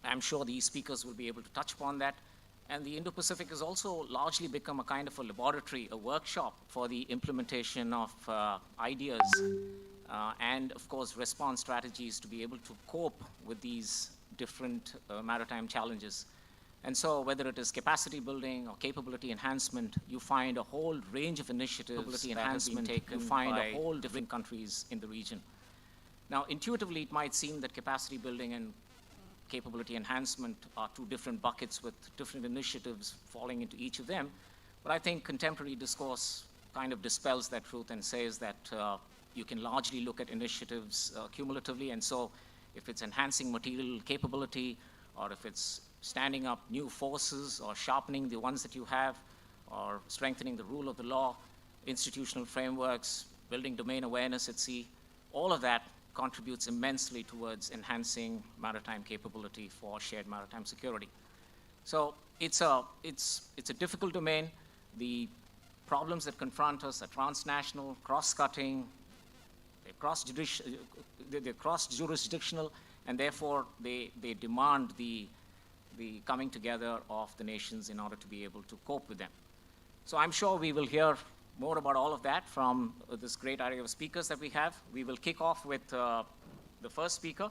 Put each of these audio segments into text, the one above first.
I'm sure these speakers will be able to touch upon that. And the Indo-Pacific has also largely become a kind of a laboratory, a workshop for the implementation of ideas and, of course, response strategies to be able to cope with these different maritime challenges. And so whether it is capacity building or capability enhancement, you find a whole range of initiatives that have been taken by a whole different countries in the region. Now, intuitively, it might seem that capacity building and capability enhancement are two different buckets with different initiatives falling into each of them. But I think contemporary discourse kind of dispels that truth and says that you can largely look at initiatives cumulatively. And so if it's enhancing material capability, or if it's standing up new forces, or sharpening the ones that you have, or strengthening the rule of the law, institutional frameworks, building domain awareness at sea, all of that contributes immensely towards enhancing maritime capability for shared maritime security. So it's a difficult domain. The problems that confront us are transnational, cross-cutting, they're cross-jurisdictional, and therefore they demand the coming together of the nations in order to be able to cope with them. So I'm sure we will hear more about all of that from this great array of speakers that we have. We will kick off with the first speaker,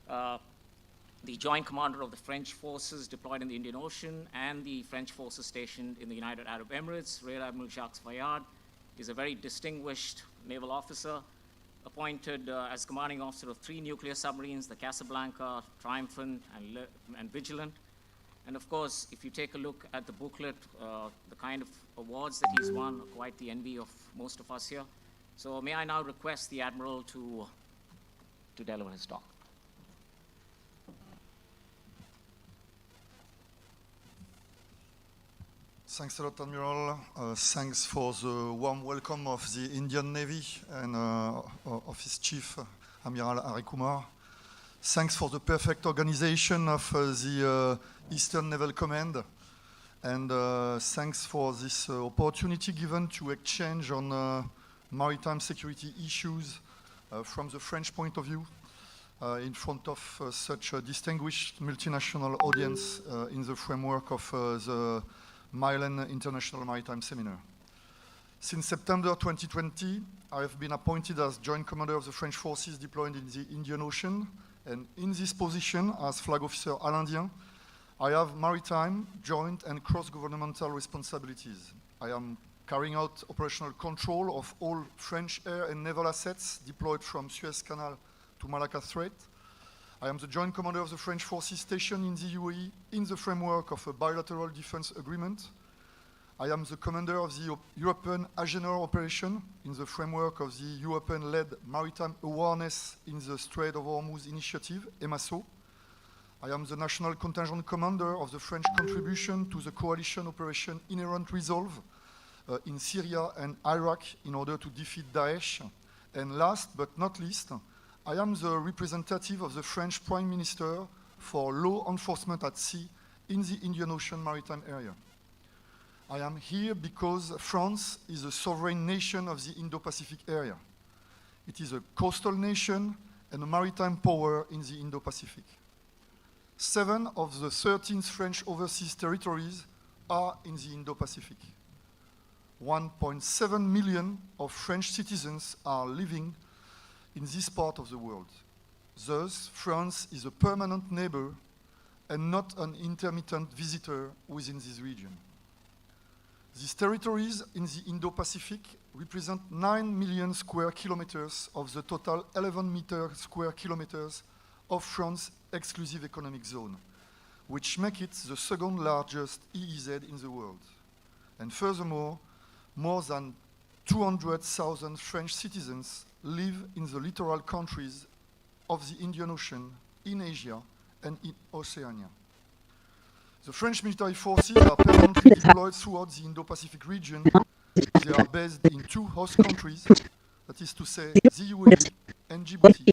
the Joint Commander of the French forces deployed in the Indian Ocean and the French forces stationed in the United Arab Emirates, Rear Admiral Jacques Vaillard. He's a very distinguished naval officer, appointed as commanding officer of 3 nuclear submarines, the Casablanca, Triumphant, and Vigilant. And of course, if you take a look at the booklet, the kind of awards that he's won are quite the envy of most of us here. So may I now request the Admiral to deliver his talk. Thanks a lot, Admiral. Thanks for the warm welcome of the Indian Navy and of his chief, Admiral Hari Kumar. Thanks for the perfect organization of the Eastern Naval Command. And thanks for this opportunity given to exchange on maritime security issues from the French point of view in front of such a distinguished multinational audience in the framework of the Milan International Maritime Seminar. Since September 2020, I have been appointed as Joint Commander of the French forces deployed in the Indian Ocean. And in this position, as Flag Officer Al-Indien, I have maritime, joint, and cross-governmental responsibilities. I am carrying out operational control of all French air and naval assets deployed from Suez Canal to Malacca Strait. I am the Joint Commander of the French forces stationed in the UAE in the framework of a bilateral defense agreement. I am the commander of the European Agenor operation in the framework of the European-led Maritime Awareness in the Strait of Hormuz initiative, EMASO. I am the national contingent commander of the French contribution to the coalition operation Inherent Resolve in Syria and Iraq in order to defeat Daesh. And last but not least, I am the representative of the French Prime Minister for law enforcement at sea in the Indian Ocean maritime area. I am here because France is a sovereign nation of the Indo-Pacific area. It is a coastal nation and a maritime power in the Indo-Pacific. 7 of the 13 French overseas territories are in the Indo-Pacific. 1.7 million of French citizens are living in this part of the world. Thus, France is a permanent neighbor and not an intermittent visitor within this region. These territories in the Indo-Pacific represent 9 million square kilometers of the total 11 square kilometers of France's exclusive economic zone, which make it the second largest EEZ in the world. And furthermore, more than 200,000 French citizens live in the littoral countries of the Indian Ocean, in Asia, and in Oceania. The French military forces are permanently deployed throughout the Indo-Pacific region. They are based in 2 host countries, that is to say, the UAE and Djibouti,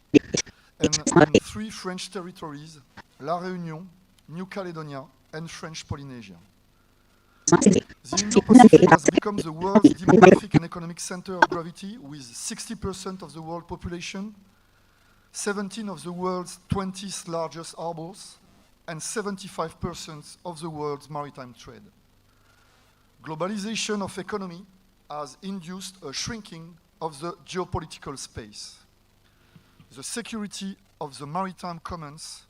and in 3 French territories, La Réunion, New Caledonia, and French Polynesia. The Indo-Pacific has become the world's demographic and economic center of gravity, with 60% of the world population, 17 of the world's 20th largest harbors, and 75% of the world's maritime trade. Globalization of economy has induced a shrinking of the geopolitical space. The security of the maritime commons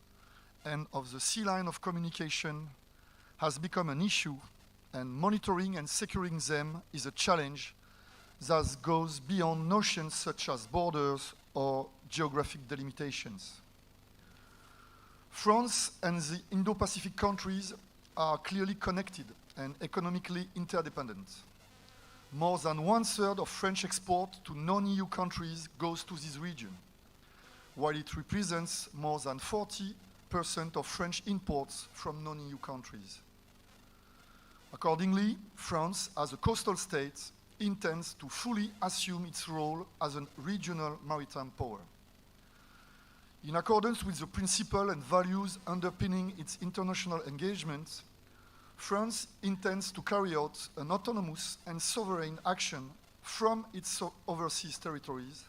and of the sea line of communication has become an issue, and monitoring and securing them is a challenge that goes beyond notions such as borders or geographic delimitations. France and the Indo-Pacific countries are clearly connected and economically interdependent. More than 1/3 of French export to non-EU countries goes to this region, while it represents more than 40% of French imports from non-EU countries. Accordingly, France, as a coastal state, intends to fully assume its role as a regional maritime power. In accordance with the principles and values underpinning its international engagement, France intends to carry out an autonomous and sovereign action from its overseas territories,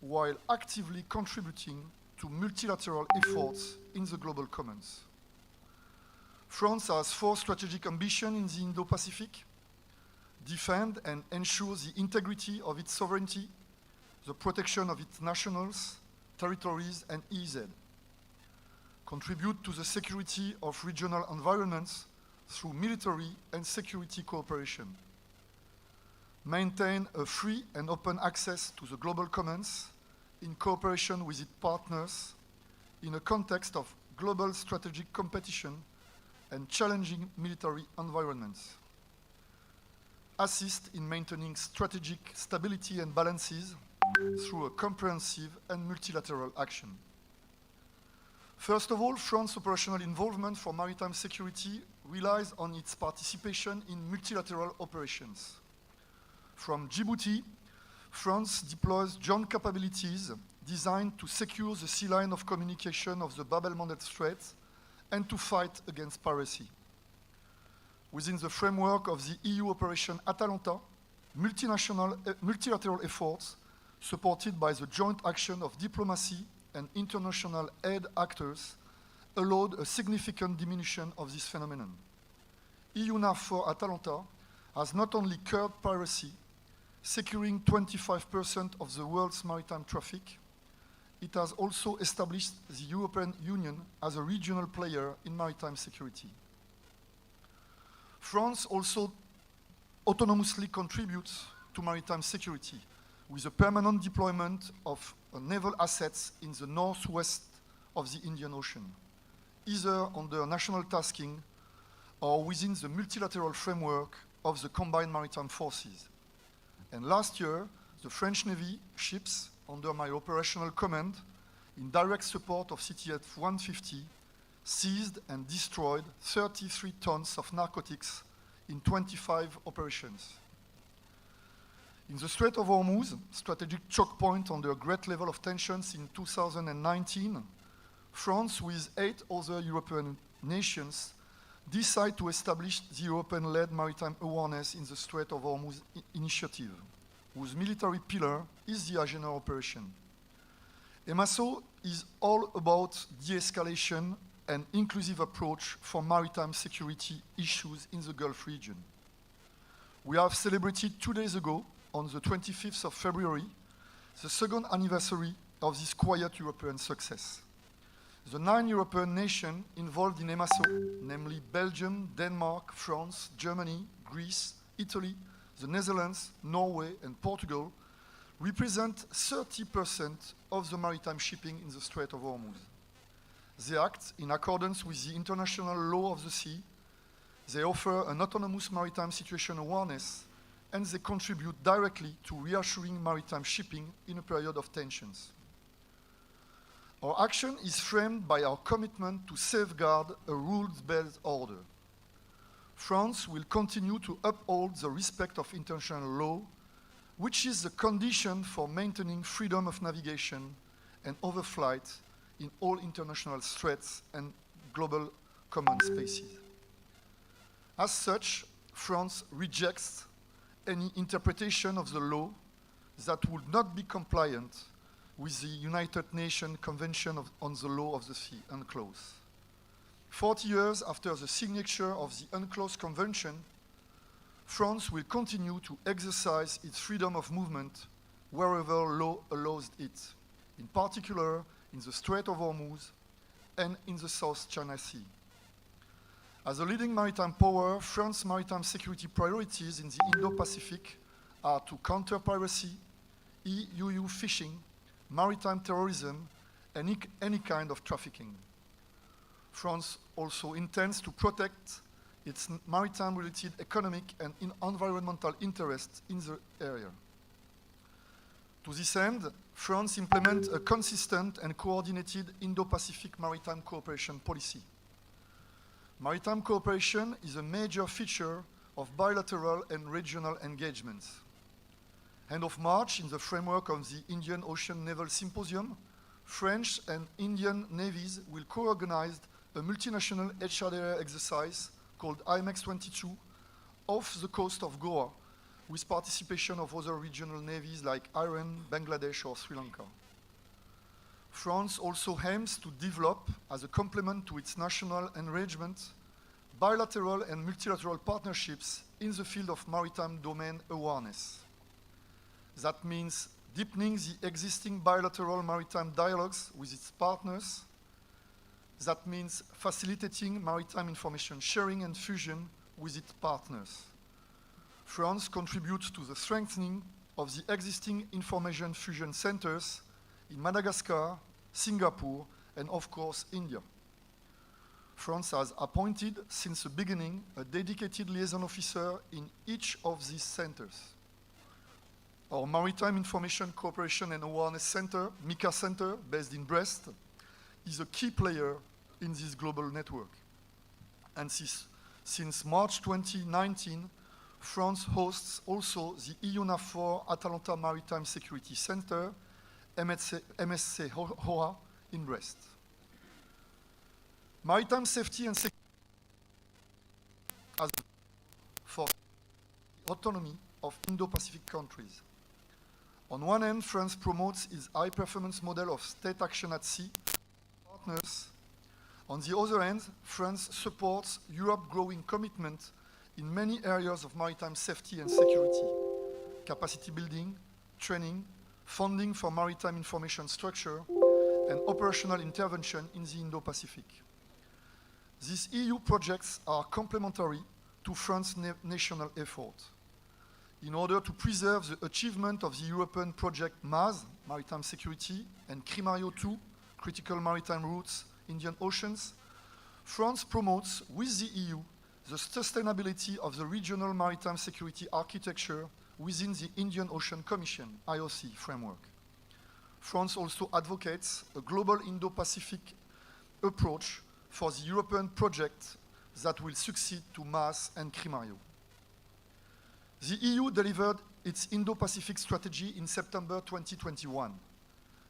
while actively contributing to multilateral efforts in the global commons. France has 4 strategic ambitions in the Indo-Pacific: defend and ensure the integrity of its sovereignty, the protection of its nationals, territories, and EEZ, contribute to the security of regional environments through military and security cooperation, maintain a free and open access to the global commons in cooperation with its partners in a context of global strategic competition and challenging military environments, assist in maintaining strategic stability and balances through a comprehensive and multilateral action. First of all, France's operational involvement for maritime security relies on its participation in multilateral operations. From Djibouti, France deploys joint capabilities designed to secure the sea line of communication of the Bab el-Mandeb Strait and to fight against piracy. Within the framework of the EU Operation Atalanta, multilateral efforts supported by the joint action of diplomacy and international aid actors allowed a significant diminution of this phenomenon. EU NAVFOR Atalanta has not only curbed piracy, securing 25% of the world's maritime traffic, it has also established the European Union as a regional player in maritime security. France also autonomously contributes to maritime security with a permanent deployment of naval assets in the northwest of the Indian Ocean, either under national tasking or within the multilateral framework of the combined maritime forces. And last year, the French Navy ships under my operational command, in direct support of CTF 150, seized and destroyed 33 tons of narcotics in 25 operations. In the Strait of Hormuz, strategic choke point under a great level of tensions in 2019, France, with 8 other European nations, decided to establish the European-led Maritime Awareness in the Strait of Hormuz initiative, whose military pillar is the Asean operation. EMASO is all about de-escalation and inclusive approach for maritime security issues in the Gulf region. We have celebrated 2 days ago, on the 25th of February, the second anniversary of this quiet European success. The 9 European nations involved in EMASO, namely Belgium, Denmark, France, Germany, Greece, Italy, the Netherlands, Norway, and Portugal, represent 30% of the maritime shipping in the Strait of Hormuz. They act in accordance with the international law of the sea, they offer an autonomous maritime situation awareness, and they contribute directly to reassuring maritime shipping in a period of tensions. Our action is framed by our commitment to safeguard a rules-based order. France will continue to uphold the respect of international law, which is the condition for maintaining freedom of navigation and overflight in all international straits and global common spaces. As such, France rejects any interpretation of the law that would not be compliant with the United Nations Convention on the Law of the Sea, UNCLOS. 40 years after the signature of the UNCLOS Convention, France will continue to exercise its freedom of movement wherever law allows it, in particular in the Strait of Hormuz and in the South China Sea. As a leading maritime power, France's maritime security priorities in the Indo-Pacific are to counter piracy, EU fishing, maritime terrorism, and any kind of trafficking. France also intends to protect its maritime-related economic and environmental interests in the area. To this end, France implements a consistent and coordinated Indo-Pacific maritime cooperation policy. Maritime cooperation is a major feature of bilateral and regional engagements. End of March, in the framework of the Indian Ocean Naval Symposium, French and Indian navies will co-organize a multinational HRDR exercise called IMEX 22 off the coast of Goa, with participation of other regional navies like Iran, Bangladesh, or Sri Lanka. France also aims to develop, as a complement to its national engagements, bilateral and multilateral partnerships in the field of maritime domain awareness. That means deepening the existing bilateral maritime dialogues with its partners. That means facilitating maritime information sharing and fusion with its partners. France contributes to the strengthening of the existing information fusion centers in Madagascar, Singapore, and of course, India. France has appointed, since the beginning, a dedicated liaison officer in each of these centers. Our Maritime Information Cooperation and Awareness Center, MICA Center, based in Brest, is a key player in this global network. And since March 2019, France hosts also the EU-NAVFOR Atalanta Maritime Security Center, MSC HOA, in Brest. Maritime safety and security as for the autonomy of Indo-Pacific countries. On one hand, France promotes its high-performance model of state action at sea partners. On the other hand, France supports Europe's growing commitment in many areas of maritime safety and security: capacity building, training, funding for maritime information structure, and operational intervention in the Indo-Pacific. These EU projects are complementary to France's national effort. In order to preserve the achievement of the European project MAS, Maritime Security, and CRIMARIO 2, Critical Maritime Routes, Indian Oceans, France promotes with the EU the sustainability of the regional maritime security architecture within the Indian Ocean Commission, IOC, framework. France also advocates a global Indo-Pacific approach for the European project that will succeed to MAS and CRIMARIO. The EU delivered its Indo-Pacific strategy in September 2021.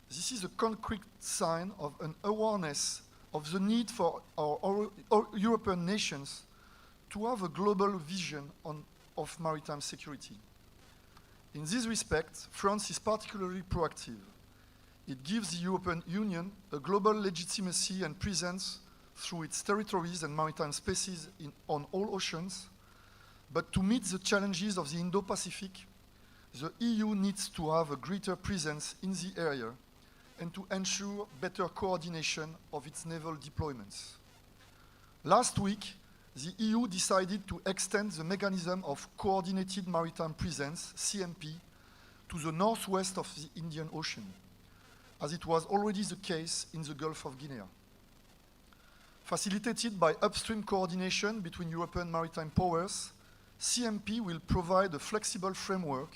This is a concrete sign of an awareness of the need for our European nations to have a global vision of maritime security. In this respect, France is particularly proactive. It gives the European Union a global legitimacy and presence through its territories and maritime spaces on all oceans. But to meet the challenges of the Indo-Pacific, the EU needs to have a greater presence in the area and to ensure better coordination of its naval deployments. Last week, the EU decided to extend the mechanism of coordinated maritime presence, CMP, to the northwest of the Indian Ocean, as it was already the case in the Gulf of Guinea. Facilitated by upstream coordination between European maritime powers, CMP will provide a flexible framework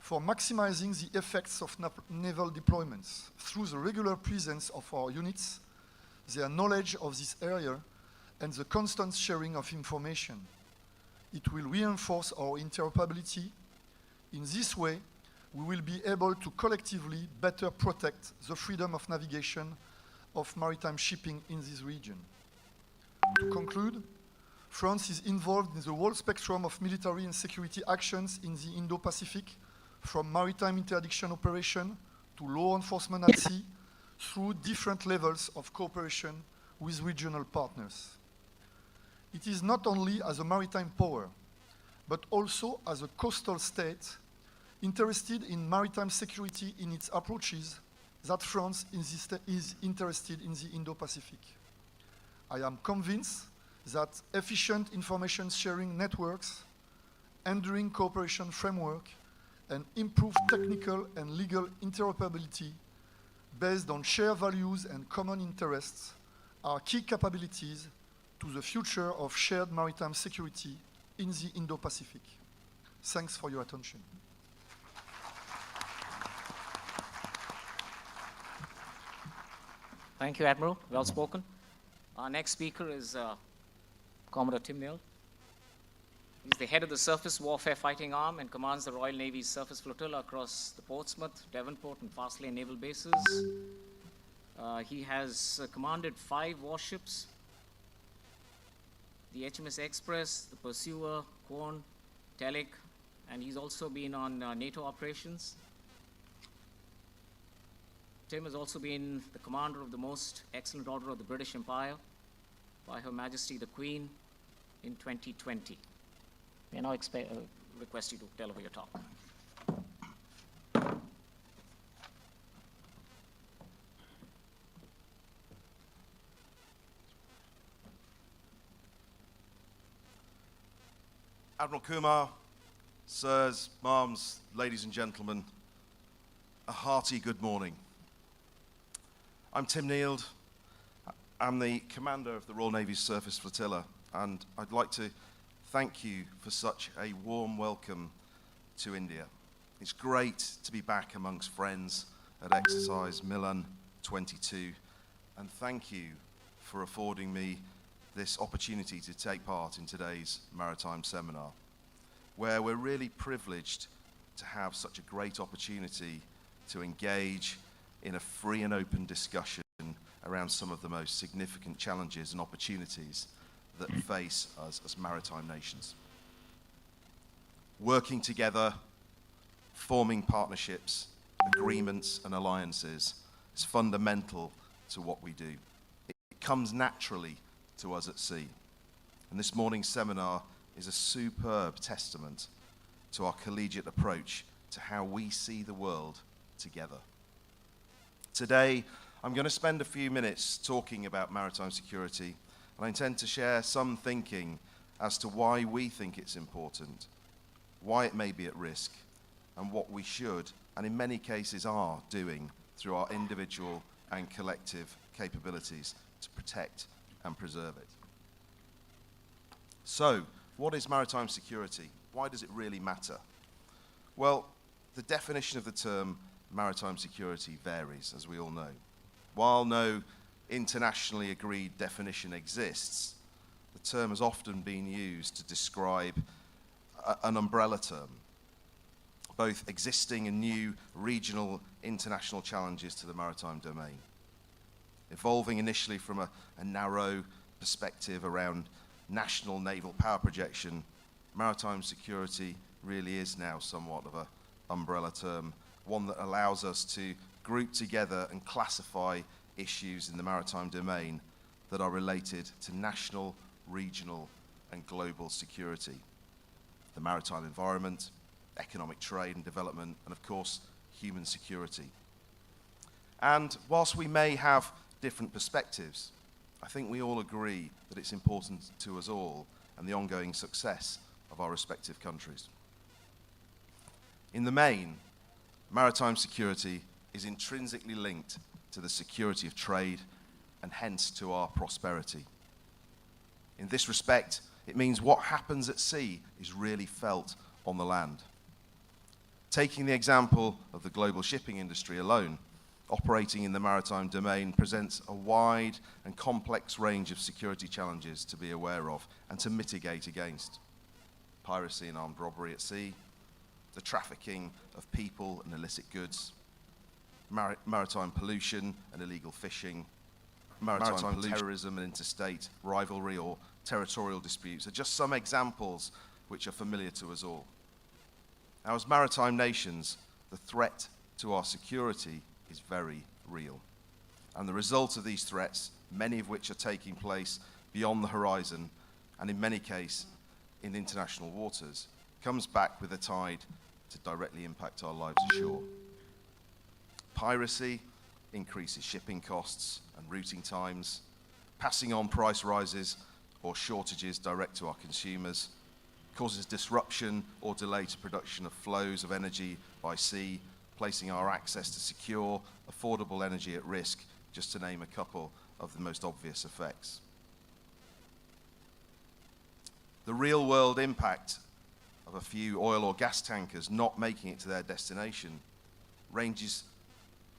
for maximizing the effects of naval deployments through the regular presence of our units, their knowledge of this area, and the constant sharing of information. It will reinforce our interoperability. In this way, we will be able to collectively better protect the freedom of navigation of maritime shipping in this region. To conclude, France is involved in the whole spectrum of military and security actions in the Indo-Pacific, from maritime interdiction operation to law enforcement at sea through different levels of cooperation with regional partners. It is not only as a maritime power, but also as a coastal state interested in maritime security in its approaches that France is interested in the Indo-Pacific. I am convinced that efficient information sharing networks, enduring cooperation framework, and improved technical and legal interoperability based on shared values and common interests are key capabilities to the future of shared maritime security in the Indo-Pacific. Thanks for your attention. Thank you, Admiral. Well spoken. Our next speaker is Commodore Tim Neal. He's the head of the Surface Warfare Fighting Arm and commands the Royal Navy's surface flotilla across the Portsmouth, Devonport, and Faslane naval bases. He has commanded 5 warships: the HMS Express, the Pursuer, Quorn, Telic, and he's also been on NATO operations. Tim has also been the commander of the Most Excellent Order of the British Empire by Her Majesty the Queen in 2020. May I now request you to deliver your talk. Admiral Kumar, sirs, ma'ams, ladies and gentlemen, a hearty good morning. I'm Tim Neal. I'm the commander of the Royal Navy's Surface Flotilla, and I'd like to thank you for such a warm welcome to India. It's great to be back amongst friends at Exercise Milan 22, and thank you for affording me this opportunity to take part in today's maritime seminar, where we're really privileged to have such a great opportunity to engage in a free and open discussion around some of the most significant challenges and opportunities that face us as maritime nations. Working together, forming partnerships, agreements and alliances is fundamental to what we do. It comes naturally to us at sea. And this morning's seminar is a superb testament to our collegiate approach to how we see the world together. Today, I'm going to spend a few minutes talking about maritime security, and I intend to share some thinking as to why we think it's important, why it may be at risk, and what we should, and in many cases are, doing through our individual and collective capabilities to protect and preserve it. So, what is maritime security? Why does it really matter? Well, the definition of the term maritime security varies, as we all know. While no internationally agreed definition exists, the term has often been used to describe an umbrella term, both existing and new regional international challenges to the maritime domain. Evolving initially from a narrow perspective around national naval power projection, maritime security really is now somewhat of an umbrella term, one that allows us to group together and classify issues in the maritime domain that are related to national, regional, and global security. The maritime environment, economic trade and development, and of course, human security. And whilst we may have different perspectives, I think we all agree that it's important to us all and the ongoing success of our respective countries. In the main, maritime security is intrinsically linked to the security of trade and hence to our prosperity. In this respect, it means what happens at sea is really felt on the land. Taking the example of the global shipping industry alone, operating in the maritime domain presents a wide and complex range of security challenges to be aware of and to mitigate against. Piracy and armed robbery at sea, the trafficking of people and illicit goods, maritime pollution and illegal fishing, maritime terrorism and interstate rivalry or territorial disputes are just some examples which are familiar to us all. Now, as maritime nations, the threat to our security is very real. And the result of these threats, many of which are taking place beyond the horizon, and in many cases in international waters, comes back with a tide to directly impact our lives ashore. Piracy increases shipping costs and routing times, passing on price rises or shortages direct to our consumers, causes disruption or delay to production of flows of energy by sea, placing our access to secure, affordable energy at risk, just to name a couple of the most obvious effects. The real-world impact of a few oil or gas tankers not making it to their destination ranges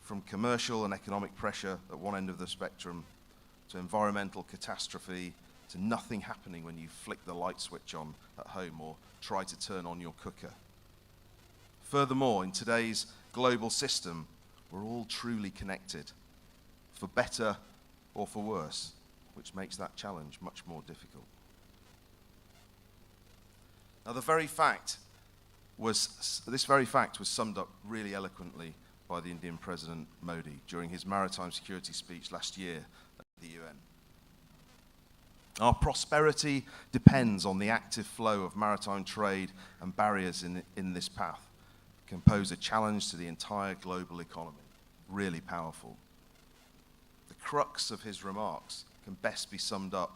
from commercial and economic pressure at one end of the spectrum to environmental catastrophe to nothing happening when you flick the light switch on at home or try to turn on your cooker. Furthermore, in today's global system, we're all truly connected, for better or for worse, which makes that challenge much more difficult. Now, this very fact was summed up really eloquently by the Indian President Modi during his Maritime Security speech last year at the UN. Our prosperity depends on the active flow of maritime trade, and barriers in this path can pose a challenge to the entire global economy. Really powerful. The crux of his remarks can best be summed up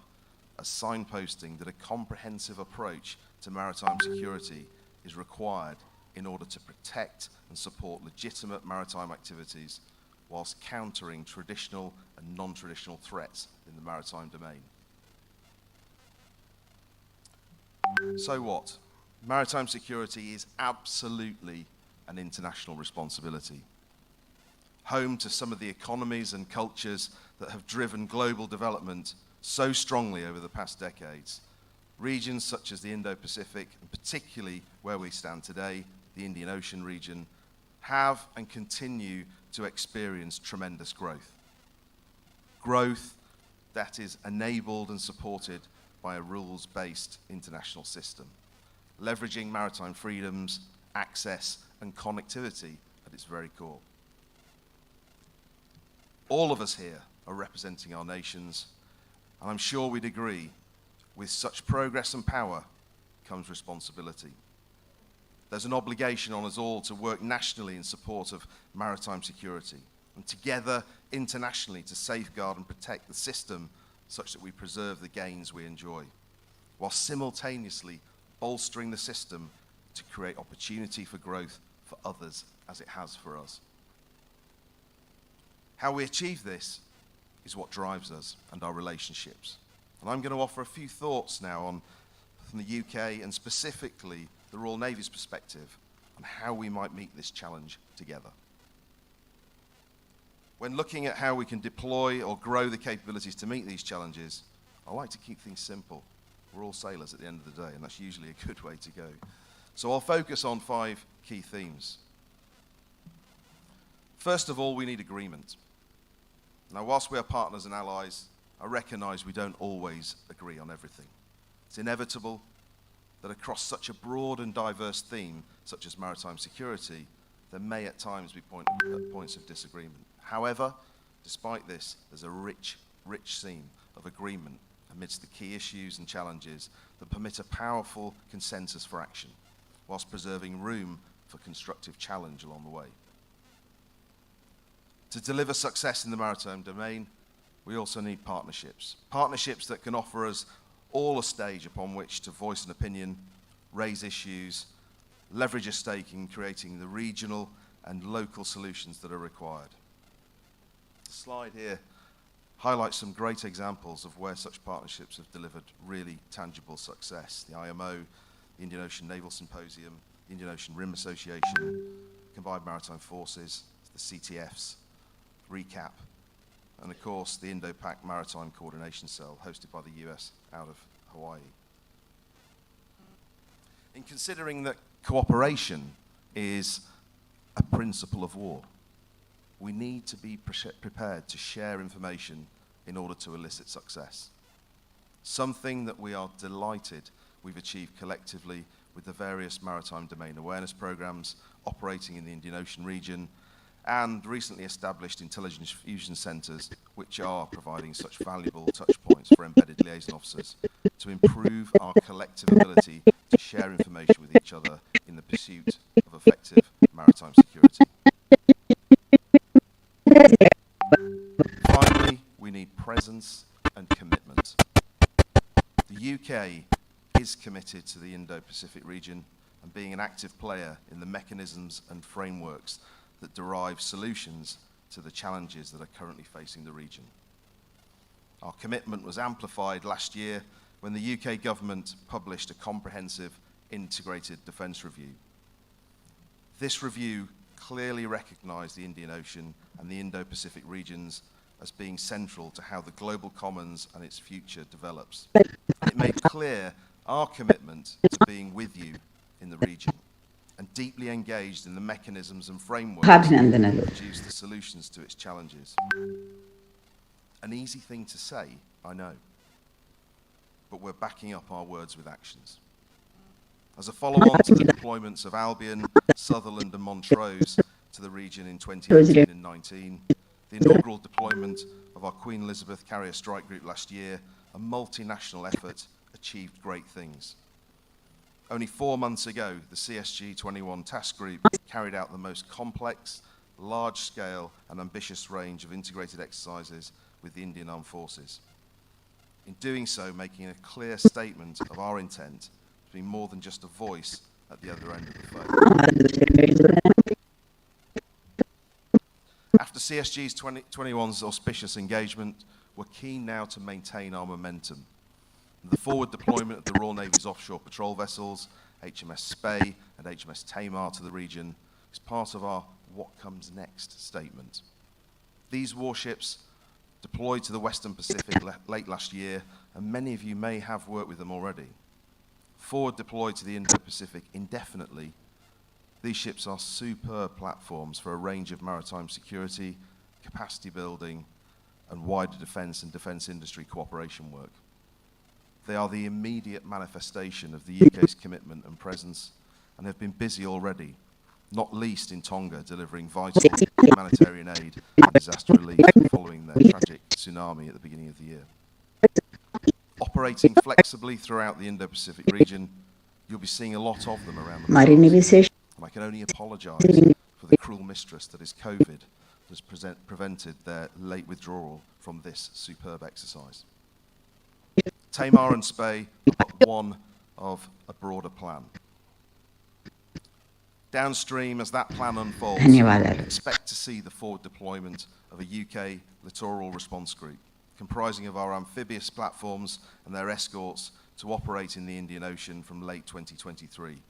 as signposting that a comprehensive approach to maritime security is required in order to protect and support legitimate maritime activities whilst countering traditional and non-traditional threats in the maritime domain. So what? Maritime security is absolutely an international responsibility. Home to some of the economies and cultures that have driven global development so strongly over the past decades. Regions such as the Indo-Pacific, and particularly where we stand today, the Indian Ocean region, have and continue to experience tremendous growth. Growth that is enabled and supported by a rules-based international system, leveraging maritime freedoms, access, and connectivity at its very core. All of us here are representing our nations, and I'm sure we'd agree, with such progress and power comes responsibility. There's an obligation on us all to work nationally in support of maritime security, and together internationally to safeguard and protect the system such that we preserve the gains we enjoy, while simultaneously bolstering the system to create opportunity for growth for others as it has for us. How we achieve this is what drives us and our relationships. And I'm going to offer a few thoughts now from the UK and specifically the Royal Navy's perspective on how we might meet this challenge together. When looking at how we can deploy or grow the capabilities to meet these challenges, I like to keep things simple. We're all sailors at the end of the day, and that's usually a good way to go. So I'll focus on 5 key themes. First of all, we need agreement. Now, whilst we are partners and allies, I recognise we don't always agree on everything. It's inevitable that across such a broad and diverse theme, such as maritime security, there may at times be points of disagreement. However, despite this, there's a rich seam of agreement amidst the key issues and challenges that permit a powerful consensus for action, whilst preserving room for constructive challenge along the way. To deliver success in the maritime domain, we also need partnerships. Partnerships that can offer us all a stage upon which to voice an opinion, raise issues, leverage a stake in creating the regional and local solutions that are required. The slide here highlights some great examples of where such partnerships have delivered really tangible success. The IMO, the Indian Ocean Naval Symposium, the Indian Ocean Rim Association, Combined Maritime Forces, the CTFs, RECAP, and of course the Indo-Pac Maritime Coordination Cell hosted by the US out of Hawaii. In considering that cooperation is a principle of war, we need to be prepared to share information in order to elicit success. Something that we are delighted we've achieved collectively with the various maritime domain awareness programs operating in the Indian Ocean region and recently established intelligence fusion centres, which are providing such valuable touch points for embedded liaison officers to improve our collective ability to share information with each other in the pursuit of effective maritime security. Finally, we need presence and commitment. The UK is committed to the Indo-Pacific region and being an active player in the mechanisms and frameworks that derive solutions to the challenges that are currently facing the region. Our commitment was amplified last year when the UK government published a comprehensive integrated defence review. This review clearly recognised the Indian Ocean and the Indo-Pacific regions as being central to how the global commons and its future develops. And it made clear our commitment to being with you in the region and deeply engaged in the mechanisms and frameworks that produce the solutions to its challenges. An easy thing to say, I know, but we're backing up our words with actions. As a follow-on to the deployments of Albion, Sutherland and Montrose to the region in 2018 and 19, the inaugural deployment of our Queen Elizabeth Carrier Strike Group last year, a multinational effort, achieved great things. Only 4 months ago, the CSG-21 task group carried out the most complex, large-scale and ambitious range of integrated exercises with the Indian Armed Forces. In doing so, making a clear statement of our intent to be more than just a voice at the other end of the phone. After CSG's 21's auspicious engagement, we're keen now to maintain our momentum. The forward deployment of the Royal Navy's offshore patrol vessels, HMS Spey and HMS Tamar to the region, is part of our what comes next statement. These warships deployed to the Western Pacific late last year, and many of you may have worked with them already. Forward deployed to the Indo-Pacific indefinitely, these ships are superb platforms for a range of maritime security, capacity building, and wider defence and defence industry cooperation work. They are the immediate manifestation of the UK's commitment and presence and have been busy already, not least in Tonga, delivering vital humanitarian aid and disaster relief following their tragic tsunami at the beginning of the year. Operating flexibly throughout the Indo-Pacific region, you'll be seeing a lot of them around the world. And I can only apologise for the cruel mistress that is COVID that has prevented their late withdrawal from this superb exercise. Tamar and Spey are but one of a broader plan. Downstream, as that plan unfolds, expect to see the forward deployment of a UK littoral response group, comprising of our amphibious platforms and their escorts to operate in the Indian Ocean from late 2023,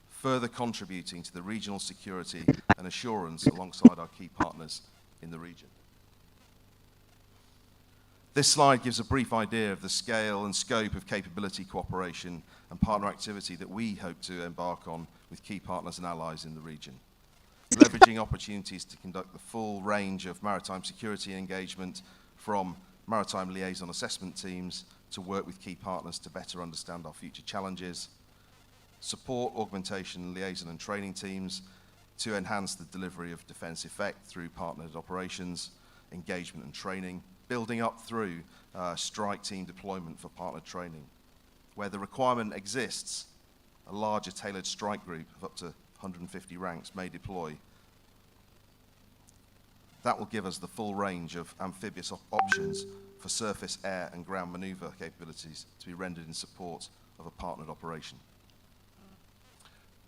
further contributing to the regional security and assurance alongside our key partners in the region. This slide gives a brief idea of the scale and scope of capability cooperation and partner activity that we hope to embark on with key partners and allies in the region. Leveraging opportunities to conduct the full range of maritime security engagement, from maritime liaison assessment teams to work with key partners to better understand our future challenges, support augmentation, liaison and training teams to enhance the delivery of defence effect through partnered operations, engagement and training, building up through strike team deployment for partnered training. Where the requirement exists, a larger tailored strike group of up to 150 ranks may deploy. That will give us the full range of amphibious options for surface, air and ground manoeuvre capabilities to be rendered in support of a partnered operation.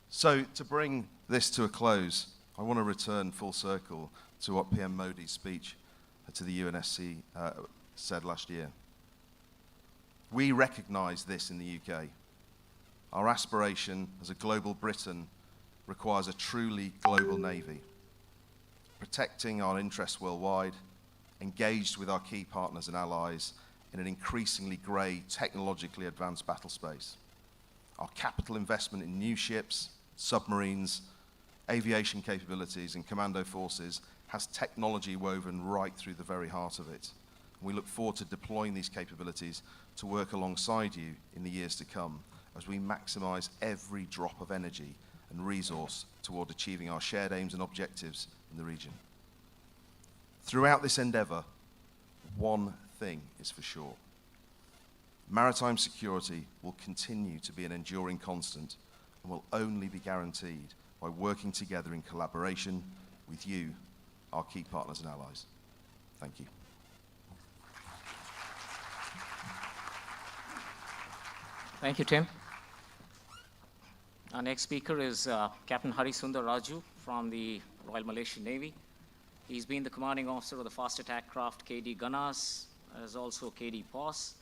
So to bring this to a close, I want to return full circle to what PM Modi's speech to the UNSC said last year. We recognise this in the UK. Our aspiration as a global Britain requires a truly global navy, protecting our interests worldwide, engaged with our key partners and allies in an increasingly grey, technologically advanced battle space. Our capital investment in new ships, submarines, aviation capabilities and commando forces has technology woven right through the very heart of it. We look forward to deploying these capabilities to work alongside you in the years to come as we maximise every drop of energy and resource toward achieving our shared aims and objectives in the region. Throughout this endeavour, one thing is for sure. Maritime security will continue to be an enduring constant and will only be guaranteed by working together in collaboration with you, our key partners and allies. Thank you. Thank you, Tim. Our next speaker is Captain Harisundar Raju from the Royal Malaysian Navy. He's been the commanding officer of the fast attack craft KD Gunnars, as also KD POS.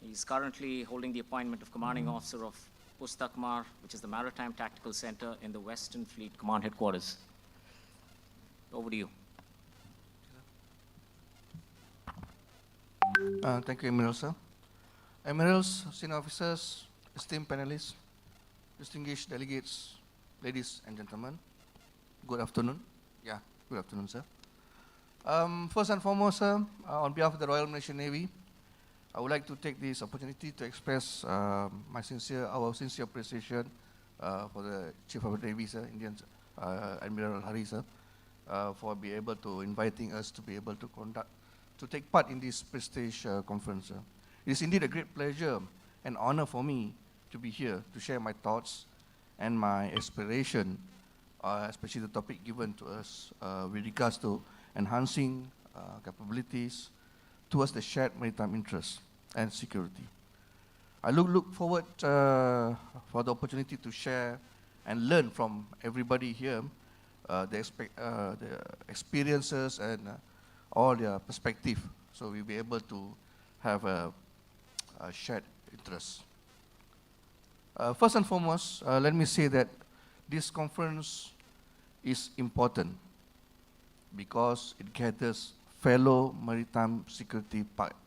He's currently holding the appointment of commanding officer of Pustakmar, which is the Maritime Tactical Center in the Western Fleet Command Headquarters. Over to you. Thank you, Admiral, sir. Admirals, senior officers, esteemed panelists, distinguished delegates, ladies and gentlemen, good afternoon. Yeah, good afternoon, sir. First and foremost, sir, on behalf of the Royal Malaysian Navy, I would like to take this opportunity to express our sincere appreciation for the Chief of the Navy, sir, Admiral Hari, sir, for being able to inviting us to be able to take part in this prestige conference, sir. It is indeed a great pleasure and honor for me to be here to share my thoughts and my aspiration, especially the topic given to us with regards to enhancing capabilities towards the shared maritime interests and security. I look forward for the opportunity to share and learn from everybody here the experiences and all their perspective, so we'll be able to have a shared interest. First and foremost, let me say that this conference is important because it gathers fellow maritime security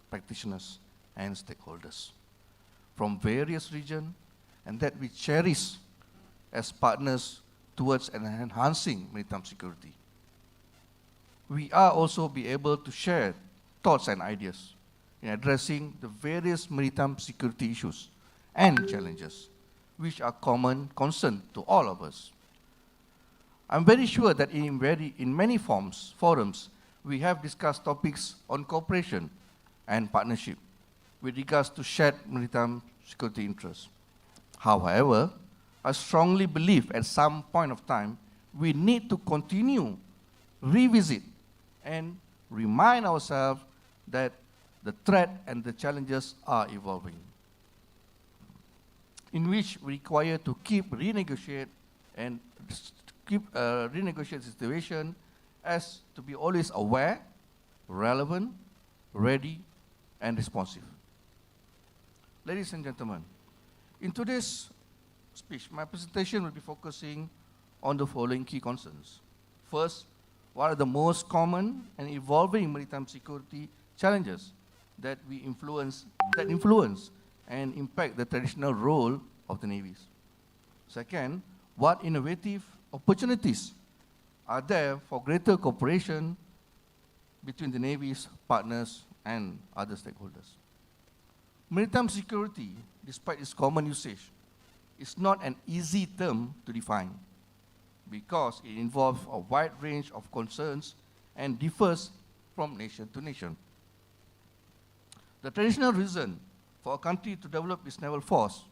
practitioners and stakeholders from various regions and that we cherish as partners towards enhancing maritime security. We are also be able to share thoughts and ideas in addressing the various maritime security issues and challenges which are common concern to all of us. I'm very sure that in many forums, we have discussed topics on cooperation and partnership with regards to shared maritime security interests. However, I strongly believe at some point of time, we need to continue, revisit, and remind ourselves that the threat and the challenges are evolving, in which we require to keep renegotiate the situation as to be always aware, relevant, ready, and responsive. Ladies and gentlemen, in today's speech, my presentation will be focusing on the following key concerns. First, what are the most common and evolving maritime security challenges that influence and impact the traditional role of the navies? Second, what innovative opportunities are there for greater cooperation between the navy's partners and other stakeholders? Maritime security, despite its common usage, is not an easy term to define because it involves a wide range of concerns and differs from nation to nation. The traditional reason for a country to develop its naval force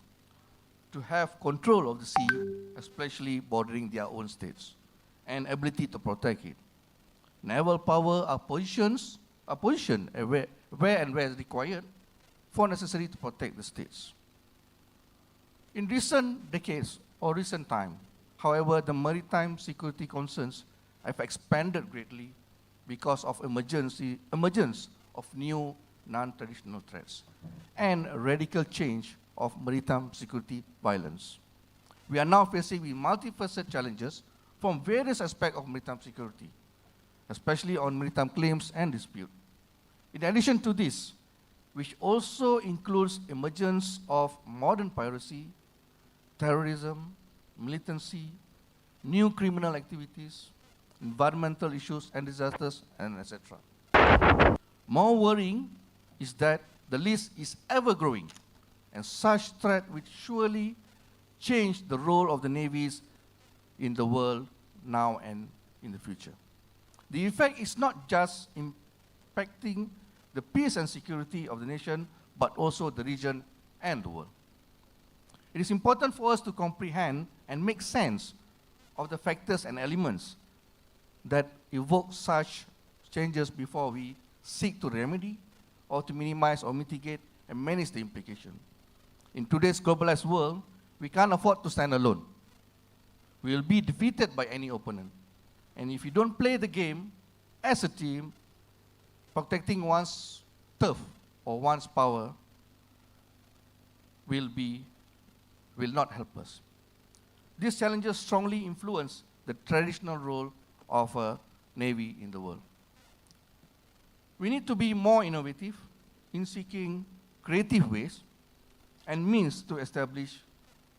to have control of the sea, especially bordering their own states, and ability to protect it. Naval power are positioned where and where is required for necessary to protect the states. In recent decades or recent time, however, the maritime security concerns have expanded greatly because of emergence of new non-traditional threats and a radical change of maritime security violence. We are now facing with multifaceted challenges from various aspects of maritime security, especially on maritime claims and dispute. In addition to this, which also includes emergence of modern piracy, terrorism, militancy, new criminal activities, environmental issues and disasters, and etc. More worrying is that the list is ever growing, and such threat will surely change the role of the navies in the world now and in the future. The effect is not just impacting the peace and security of the nation, but also the region and the world. It is important for us to comprehend and make sense of the factors and elements that evoke such changes before we seek to remedy or to minimize or mitigate and manage the implication. In today's globalized world, we can't afford to stand alone. We will be defeated by any opponent. And if you don't play the game as a team, protecting one's turf or one's power will not help us. These challenges strongly influence the traditional role of a navy in the world. We need to be more innovative in seeking creative ways and means to establish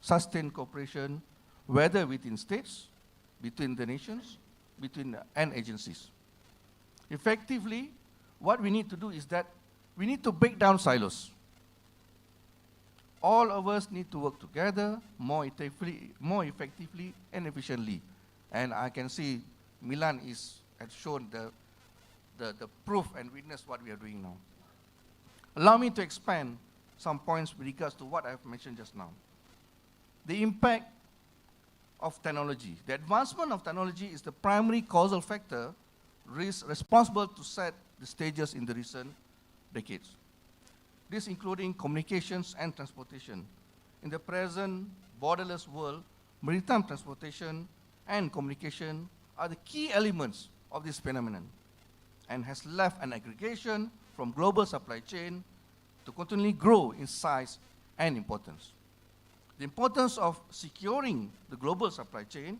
sustained cooperation, whether within states, between the nations, and agencies. Effectively, what we need to do is that we need to break down silos. All of us need to work together more effectively and efficiently. And I can see Milan has shown the proof and witness what we are doing now. Allow me to expand some points with regards to what I've mentioned just now. The impact of technology. The advancement of technology is the primary causal factor responsible to set the stages in the recent decades. This including communications and transportation. In the present borderless world, maritime transportation and communication are the key elements of this phenomenon and has left an aggregation from global supply chain to continually grow in size and importance. The importance of securing the global supply chain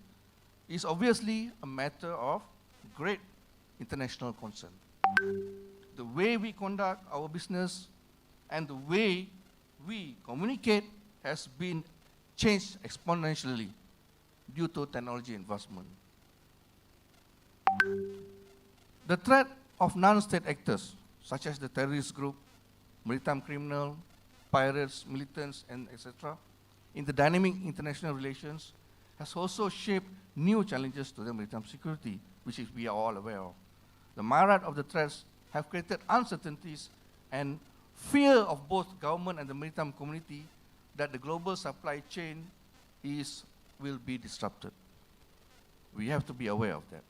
is obviously a matter of great international concern. The way we conduct our business and the way we communicate has been changed exponentially due to technology advancement. The threat of non-state actors, such as the terrorist group, maritime criminal, pirates, militants, and etc., in the dynamic international relations, has also shaped new challenges to the maritime security, which we are all aware of. The myriad of the threats have created uncertainties and fear of both government and the maritime community that the global supply chain will be disrupted. We have to be aware of that.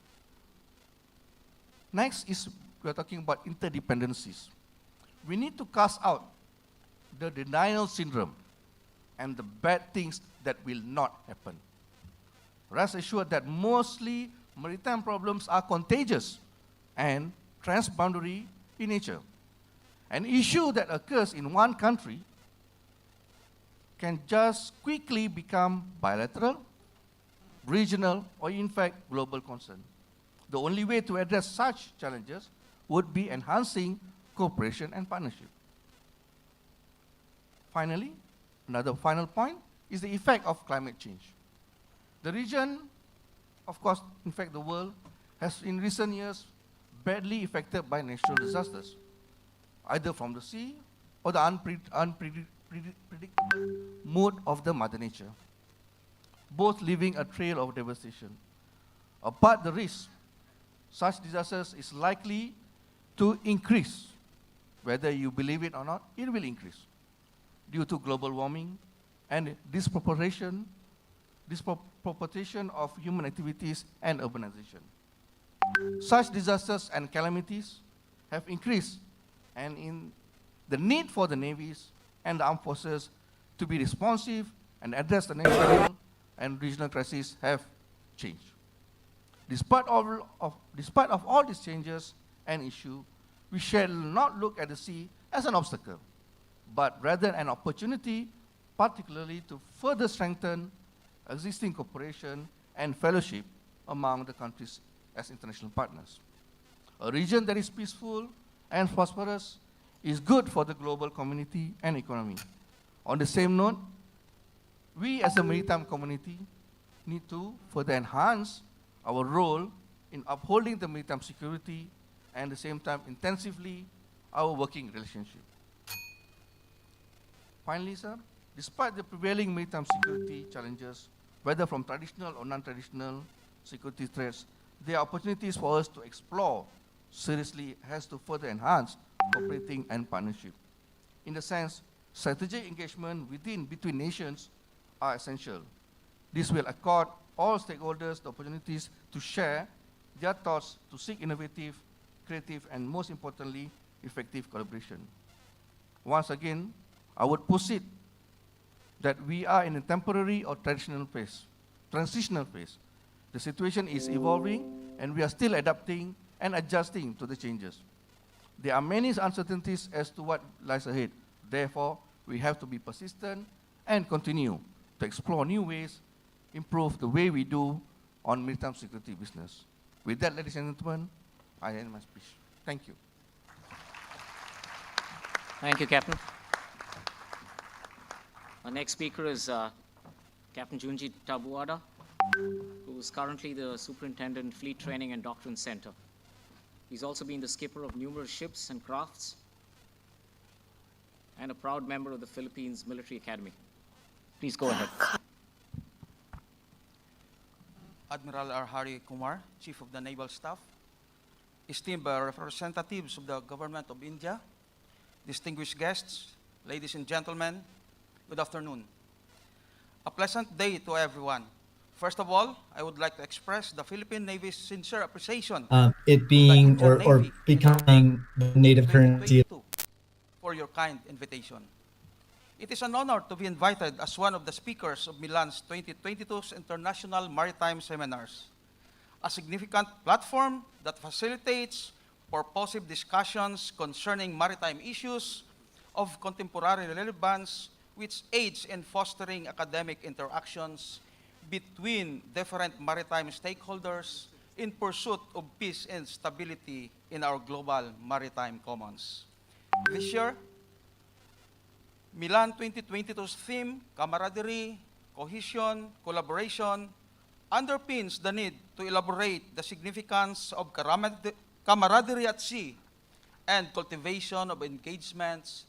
Next is, we are talking about interdependencies. We need to cast out the denial syndrome and the bad things that will not happen. Rest assured that mostly maritime problems are contagious and transboundary in nature. An issue that occurs in one country can just quickly become bilateral, regional, or in fact, global concern. The only way to address such challenges would be enhancing cooperation and partnership. Finally, another final point is the effect of climate change. The region, of course, in fact the world, has in recent years badly affected by natural disasters, either from the sea or the unpredictable mood of the Mother Nature, both leaving a trail of devastation. Apart the risk, such disasters is likely to increase. Whether you believe it or not, it will increase due to global warming and disproportion of human activities and urbanization. Such disasters and calamities have increased, and in the need for the navies and the armed forces to be responsive and address the national and regional crises have changed. Despite of all these changes and issues, we shall not look at the sea as an obstacle, but rather an opportunity, particularly to further strengthen existing cooperation and fellowship among the countries as international partners. A region that is peaceful and prosperous is good for the global community and economy. On the same note, we as a maritime community need to further enhance our role in upholding the maritime security and at the same time intensively our working relationship. Finally, sir, despite the prevailing maritime security challenges, whether from traditional or non-traditional security threats, there are opportunities for us to explore seriously as to further enhance cooperating and partnership. In the sense, strategic engagement between nations are essential. This will accord all stakeholders the opportunities to share their thoughts to seek innovative, creative, and most importantly, effective collaboration. Once again, I would posit that we are in a temporary or transitional phase. The situation is evolving, and we are still adapting and adjusting to the changes. There are many uncertainties as to what lies ahead. Therefore, we have to be persistent and continue to explore new ways, improve the way we do on maritime security business. With that, ladies and gentlemen, I end my speech. Thank you. Thank you, Captain. Our next speaker is Captain Junji Tabuada, who is currently the Superintendent, Fleet Training and Doctrine Center. He's also been the skipper of numerous ships and crafts and a proud member of the Philippines Military Academy. Please go ahead. Admiral R. Hari Kumar, Chief of the Naval Staff, esteemed representatives of the Government of India, distinguished guests, ladies and gentlemen, good afternoon. A pleasant day to everyone. First of all, I would like to express the Philippine Navy's sincere appreciation it being to the or Navy becoming the native currency. 2022 for your kind invitation. It is an honor to be invited as one of the speakers of Milan's 2022's International Maritime Seminars, a significant platform that facilitates purposive discussions concerning maritime issues of contemporary relevance, which aids in fostering academic interactions between different maritime stakeholders in pursuit of peace and stability in our global maritime commons. This year, Milan 2022's theme, camaraderie, cohesion, collaboration, underpins the need to elaborate the significance of camaraderie at sea and cultivation of engagements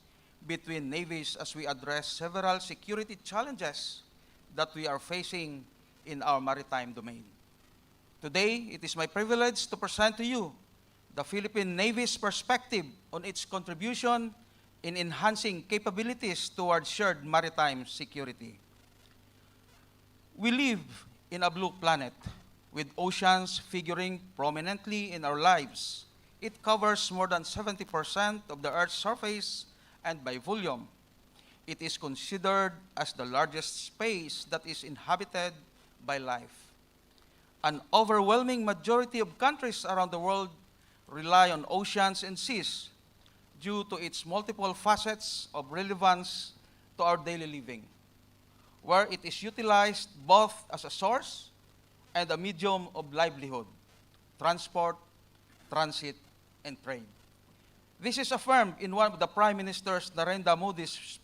between navies as we address several security challenges that we are facing in our maritime domain. Today, it is my privilege to present to you the Philippine Navy's perspective on its contribution in enhancing capabilities towards shared maritime security. We live in a blue planet with oceans figuring prominently in our lives. It covers more than 70% of the Earth's surface, and by volume, it is considered as the largest space that is inhabited by life. An overwhelming majority of countries around the world rely on oceans and seas due to its multiple facets of relevance to our daily living, where it is utilized both as a source and a medium of livelihood, transport, transit, and trade. This is affirmed in one of the Prime Minister's Narendra Modi's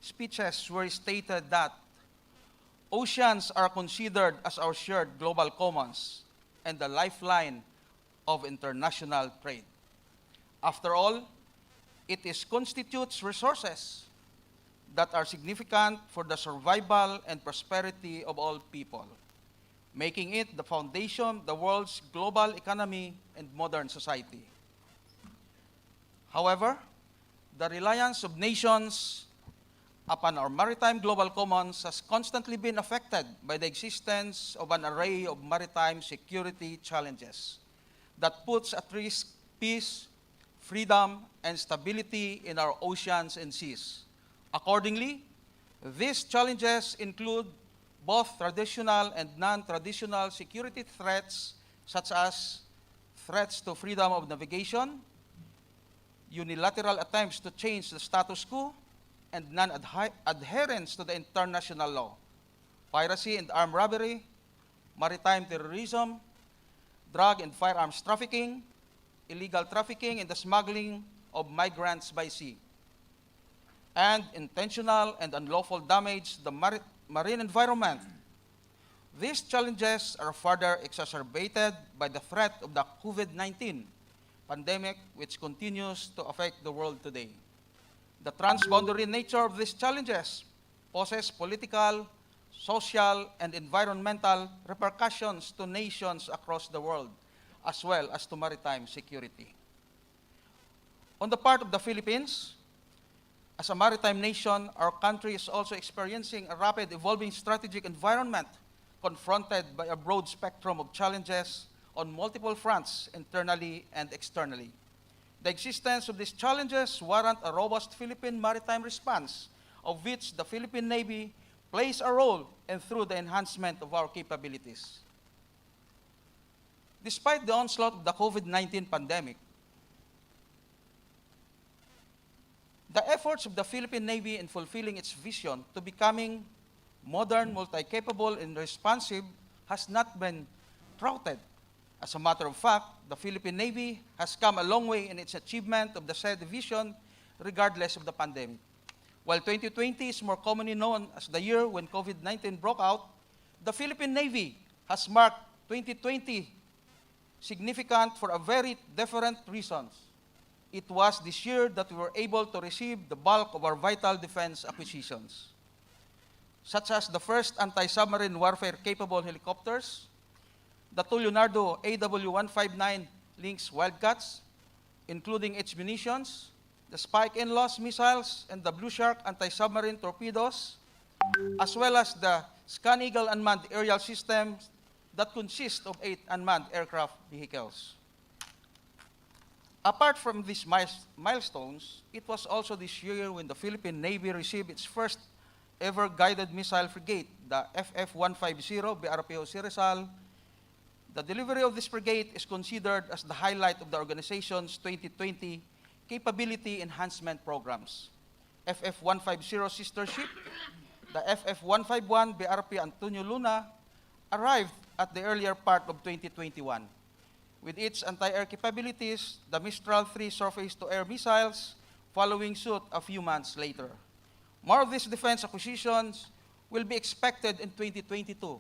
speeches, where he stated that oceans are considered as our shared global commons and the lifeline of international trade. After all, it constitutes resources that are significant for the survival and prosperity of all people, making it the foundation of the world's global economy and modern society. However, the reliance of nations upon our maritime global commons has constantly been affected by the existence of an array of maritime security challenges that puts at risk peace, freedom, and stability in our oceans and seas. Accordingly, these challenges include both traditional and non-traditional security threats, such as threats to freedom of navigation, unilateral attempts to change the status quo, and non-adherence to the international law, piracy and armed robbery, maritime terrorism, drug and firearms trafficking, illegal trafficking and the smuggling of migrants by sea, and intentional and unlawful damage to the marine environment. These challenges are further exacerbated by the threat of the COVID-19 pandemic, which continues to affect the world today. The transboundary nature of these challenges poses political, social, and environmental repercussions to nations across the world, as well as to maritime security. On the part of the Philippines, as a maritime nation, our country is also experiencing a rapid evolving strategic environment confronted by a broad spectrum of challenges on multiple fronts, internally and externally. The existence of these challenges warrant a robust Philippine maritime response, of which the Philippine Navy plays a role and through the enhancement of our capabilities. Despite the onslaught of the COVID-19 pandemic, the efforts of the Philippine Navy in fulfilling its vision to becoming modern, multi-capable, and responsive has not been thwarted. As a matter of fact, the Philippine Navy has come a long way in its achievement of the said vision regardless of the pandemic. While 2020 is more commonly known as the year when COVID-19 broke out, the Philippine Navy has marked 2020 significant for a very different reasons. It was this year that we were able to receive the bulk of our vital defense acquisitions, such as the first anti-submarine warfare-capable helicopters, the two Leonardo AW159 Lynx Wildcats, including its munitions, the Spike-and-Loss missiles, and the Blue Shark anti-submarine torpedoes, as well as the Scan Eagle unmanned aerial systems that consist of 8 unmanned aircraft vehicles. Apart from these milestones, it was also this year when the Philippine Navy received its first ever guided missile frigate, the FF-150 BRPO Sirizal. The delivery of this frigate is considered as the highlight of the organization's 2020 capability enhancement programs. FF-150 sister ship, the FF-151 BRP Antonio Luna, arrived at the earlier part of 2021. With its anti-air capabilities, the Mistral 3 surface-to-air missiles following suit a few months later. More of these defense acquisitions will be expected in 2022.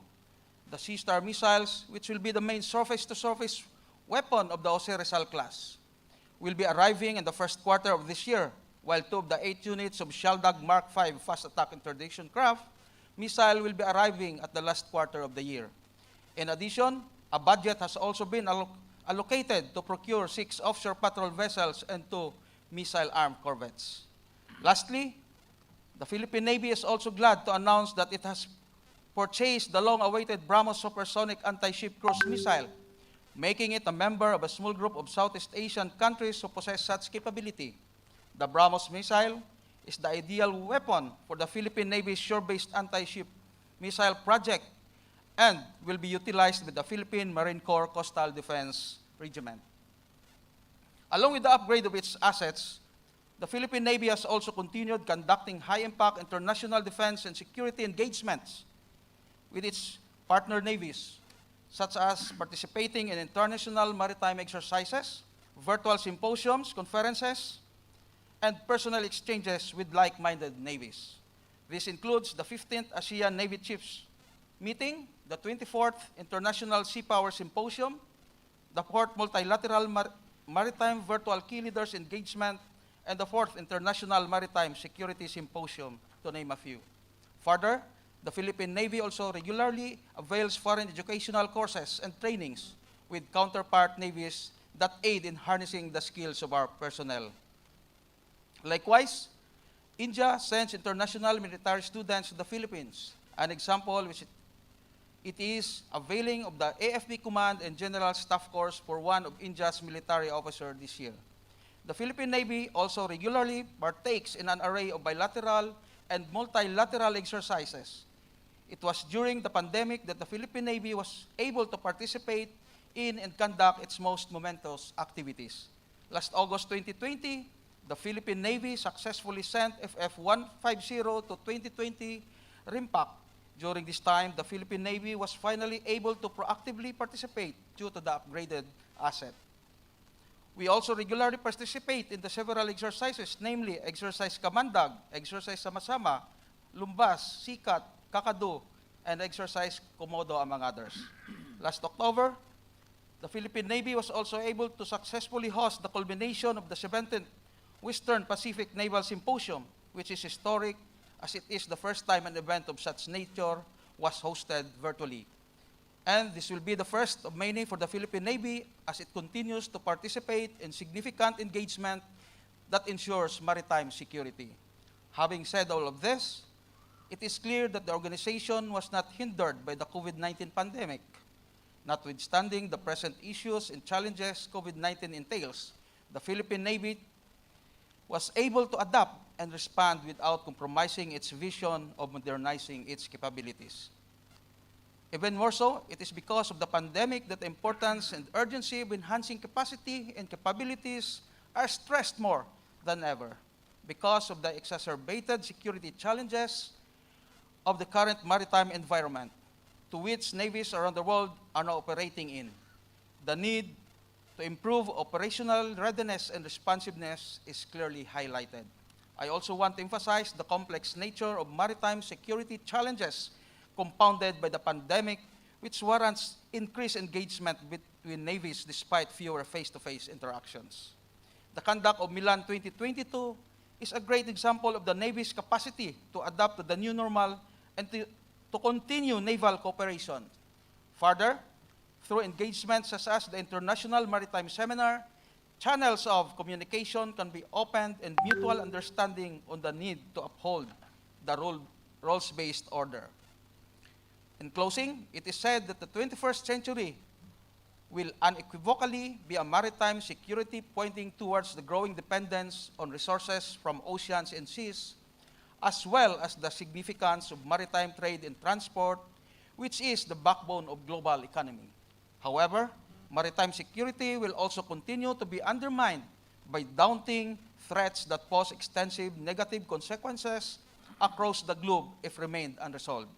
The Sea Star missiles, which will be the main surface-to-surface weapon of the Osirisal class, will be arriving in the first quarter of this year, while 2 of the 8 units of Sheldag Mark V fast attack interdiction craft missile will be arriving at the last quarter of the year. In addition, a budget has also been allocated to procure 6 offshore patrol vessels and 2 missile-armed corvettes. Lastly, the Philippine Navy is also glad to announce that it has purchased the long-awaited BrahMos supersonic anti-ship cruise missile, making it a member of a small group of Southeast Asian countries who possess such capability. The BrahMos missile is the ideal weapon for the Philippine Navy's shore-based anti-ship missile project and will be utilized with the Philippine Marine Corps Coastal Defense Regiment. Along with the upgrade of its assets, the Philippine Navy has also continued conducting high-impact international defense and security engagements with its partner navies, such as participating in international maritime exercises, virtual symposiums, conferences, and personnel exchanges with like-minded navies. This includes the 15th ASEAN Navy Chiefs meeting, the 24th International Sea Power Symposium, the 4th Multilateral Maritime Virtual Key Leaders Engagement, and the 4th International Maritime Security Symposium, to name a few. Further, the Philippine Navy also regularly avails foreign educational courses and trainings with counterpart navies that aid in harnessing the skills of our personnel. Likewise, India sends international military students to the Philippines, an example which it is availing of the AFP Command and General Staff course for one of India's military officers this year. The Philippine Navy also regularly partakes in an array of bilateral and multilateral exercises. It was during the pandemic that the Philippine Navy was able to participate in and conduct its most momentous activities. Last August 2020, the Philippine Navy successfully sent FF-150 to 2020 RIMPAC. During this time, the Philippine Navy was finally able to proactively participate due to the upgraded asset. We also regularly participate in the several exercises, namely Exercise Kamandag, Exercise Sama-Sama, Lumbas, Sikat, Kakadu, and Exercise Komodo, among others. Last October, the Philippine Navy was also able to successfully host the culmination of the 17th Western Pacific Naval Symposium, which is historic as it is the first time an event of such nature was hosted virtually. And this will be the first of many for the Philippine Navy as it continues to participate in significant engagement that ensures maritime security. Having said all of this, it is clear that the organization was not hindered by the COVID-19 pandemic. Notwithstanding the present issues and challenges COVID-19 entails, the Philippine Navy was able to adapt and respond without compromising its vision of modernizing its capabilities. Even more so, it is because of the pandemic that the importance and urgency of enhancing capacity and capabilities are stressed more than ever because of the exacerbated security challenges of the current maritime environment to which navies around the world are now operating in. The need to improve operational readiness and responsiveness is clearly highlighted. I also want to emphasize the complex nature of maritime security challenges compounded by the pandemic, which warrants increased engagement between navies despite fewer face-to-face interactions. The conduct of Milan 2022 is a great example of the Navy's capacity to adapt to the new normal and to continue naval cooperation. Further, through engagements such as the International Maritime Seminar, channels of communication can be opened and mutual understanding on the need to uphold the rules-based order. In closing, it is said that the 21st century will unequivocally be a maritime security pointing towards the growing dependence on resources from oceans and seas, as well as the significance of maritime trade and transport, which is the backbone of global economy. However, maritime security will also continue to be undermined by daunting threats that pose extensive negative consequences across the globe if remained unresolved.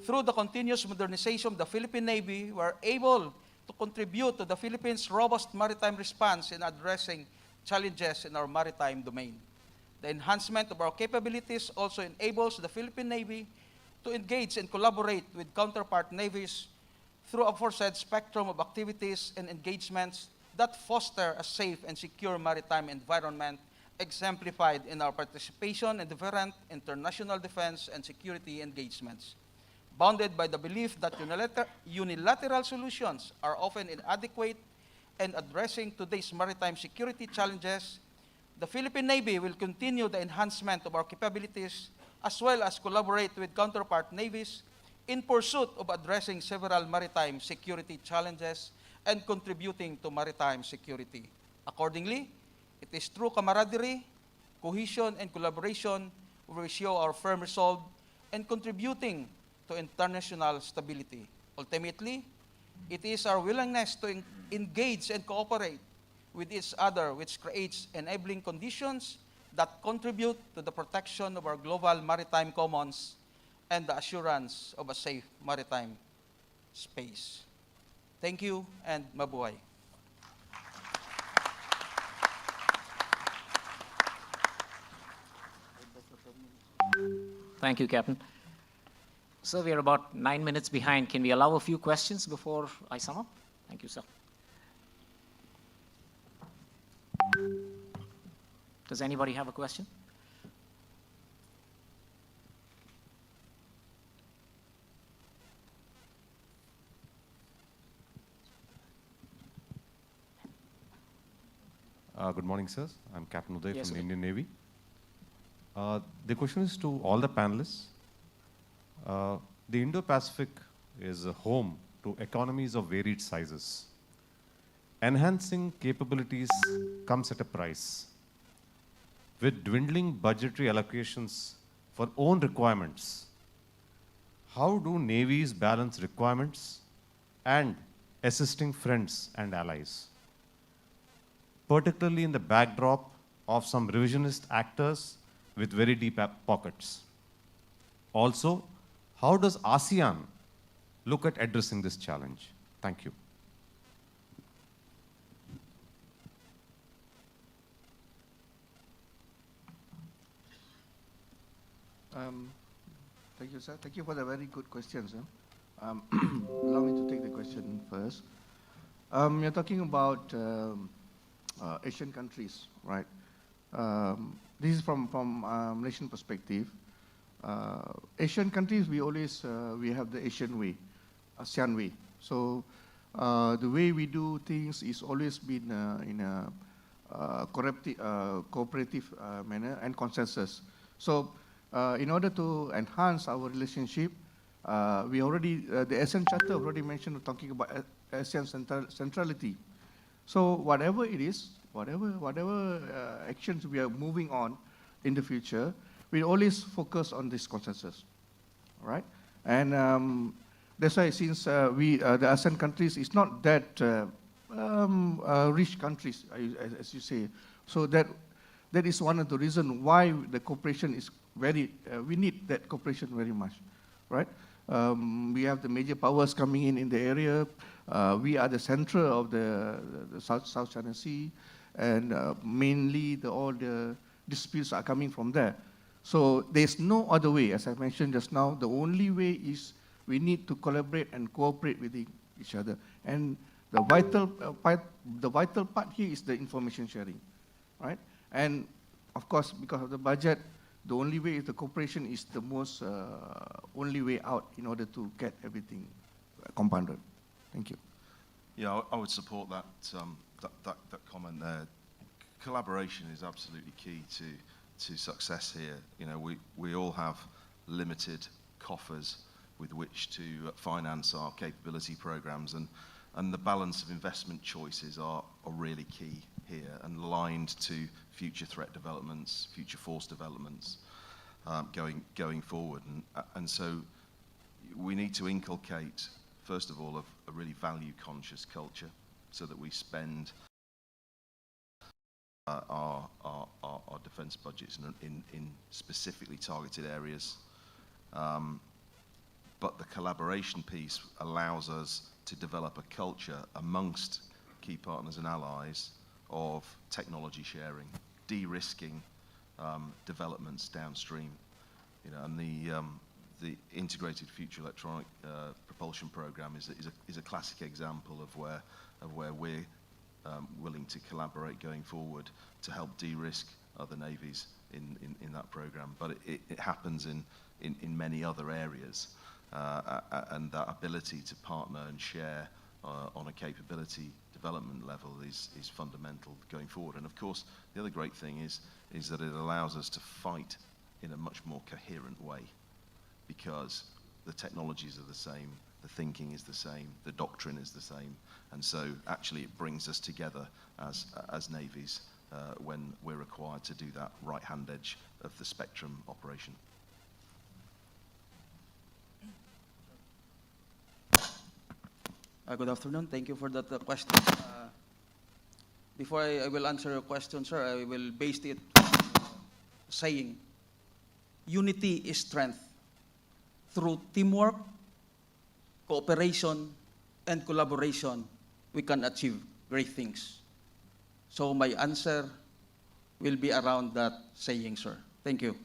Through the continuous modernization of the Philippine Navy, we are able to contribute to the Philippines' robust maritime response in addressing challenges in our maritime domain. The enhancement of our capabilities also enables the Philippine Navy to engage and collaborate with counterpart navies through a aforesaid spectrum of activities and engagements that foster a safe and secure maritime environment exemplified in our participation in different international defense and security engagements. Bounded by the belief that unilateral solutions are often inadequate in addressing today's maritime security challenges, the Philippine Navy will continue the enhancement of our capabilities as well as collaborate with counterpart navies in pursuit of addressing several maritime security challenges and contributing to maritime security. Accordingly, it is through camaraderie, cohesion, and collaboration where we show our firm resolve in contributing to international stability. Ultimately, it is our willingness to engage and cooperate with each other which creates enabling conditions that contribute to the protection of our global maritime commons and the assurance of a safe maritime space. Thank you and mabuhay. Thank you, Captain. So we are about 9 minutes behind. Can we allow a few questions before I sum up? Thank you, sir. Does anybody have a question? Good morning, sirs. I'm Captain Uday Yes, from the Uday. Indian Navy. The question is to all the panelists. The Indo-Pacific is a home to economies of varied sizes. Enhancing capabilities comes at a price. With dwindling budgetary allocations for own requirements, how do navies balance requirements and assisting friends and allies? Particularly in the backdrop of some revisionist actors with very deep pockets. Also, how does ASEAN look at addressing this challenge? Thank you. Thank you, sir. Thank you for the very good questions. Allow me to take the question first. You're talking about Asian countries, right? This is from Malaysian perspective. Asian countries, we always we have the Asian way. ASEAN way. So the way we do things is always been in a cooperative manner and consensus. So in order to enhance our relationship, we already, the Asean Charter already mentioned talking about ASEAN centrality. So whatever it is, whatever actions we are moving on in the future, we always focus on this consensus, all right? And that's why since the ASEAN countries is not that rich countries, as you say, so that is one of the reasons why the cooperation is very, we need that cooperation very much, right? We have the major powers coming in the area. We are the center of the South China Sea, and mainly all the disputes are coming from there. So there's no other way, as I mentioned just now. The only way is we need to collaborate and cooperate with each other. And the vital part here is the information sharing, right? And of course, because of the budget, the only way is the cooperation is the most only way out in order to get everything compounded. Thank you. Yeah, I would support that comment there. Collaboration is absolutely key to success here. You know, we all have limited coffers with which to finance our capability programs, and the balance of investment choices are really key here and aligned to future threat developments, future force developments going forward. And so we need to inculcate, first of all, a really value-conscious culture so that we spend our defence budgets in specifically targeted areas. But the collaboration piece allows us to develop a culture amongst key partners and allies of technology sharing, de-risking developments downstream. You know, and the Integrated Future Electronic Propulsion Program is a classic example of where we're willing to collaborate going forward to help de-risk other navies in that program. But it happens in many other areas, and that ability to partner and share on a capability development level is fundamental going forward. And of course, the other great thing is that it allows us to fight in a much more coherent way, because the technologies are the same, the thinking is the same, the doctrine is the same, and so actually it brings us together as navies when we're required to do that right-hand edge of the spectrum operation. Good afternoon. Thank you for that question. Before I will answer your question, sir, I will base it saying, unity is strength. Through teamwork, cooperation, and collaboration, we can achieve great things. So my answer will be around that saying, sir. Thank you.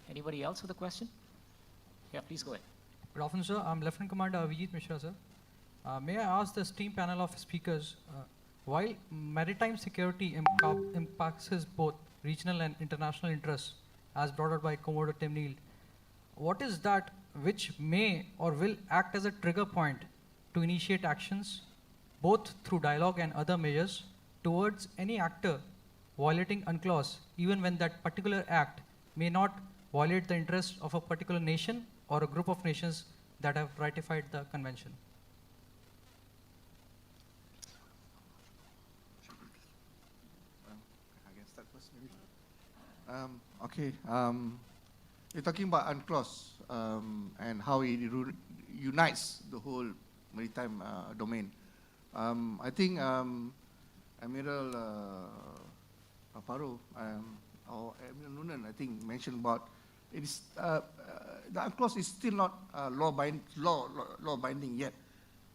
Anybody else with a question? Yeah, please go ahead. Good afternoon, sir. I'm Lieutenant Commander Vijit Mishra, sir. May I ask the esteemed panel of speakers, while maritime security impacts both regional and international interests, as brought out by Commodore Tim Neal, what is that which may or will act as a trigger point to initiate actions, both through dialogue and other measures, towards any actor violating UNCLOS, even when that particular act may not violate the interests of a particular nation or a group of nations that have ratified the convention? Okay, you're talking about UNCLOS and how it unites the whole maritime domain. I think Admiral Paparo or Admiral Noonan, I think, mentioned about it is the UNCLOS is still not law binding yet.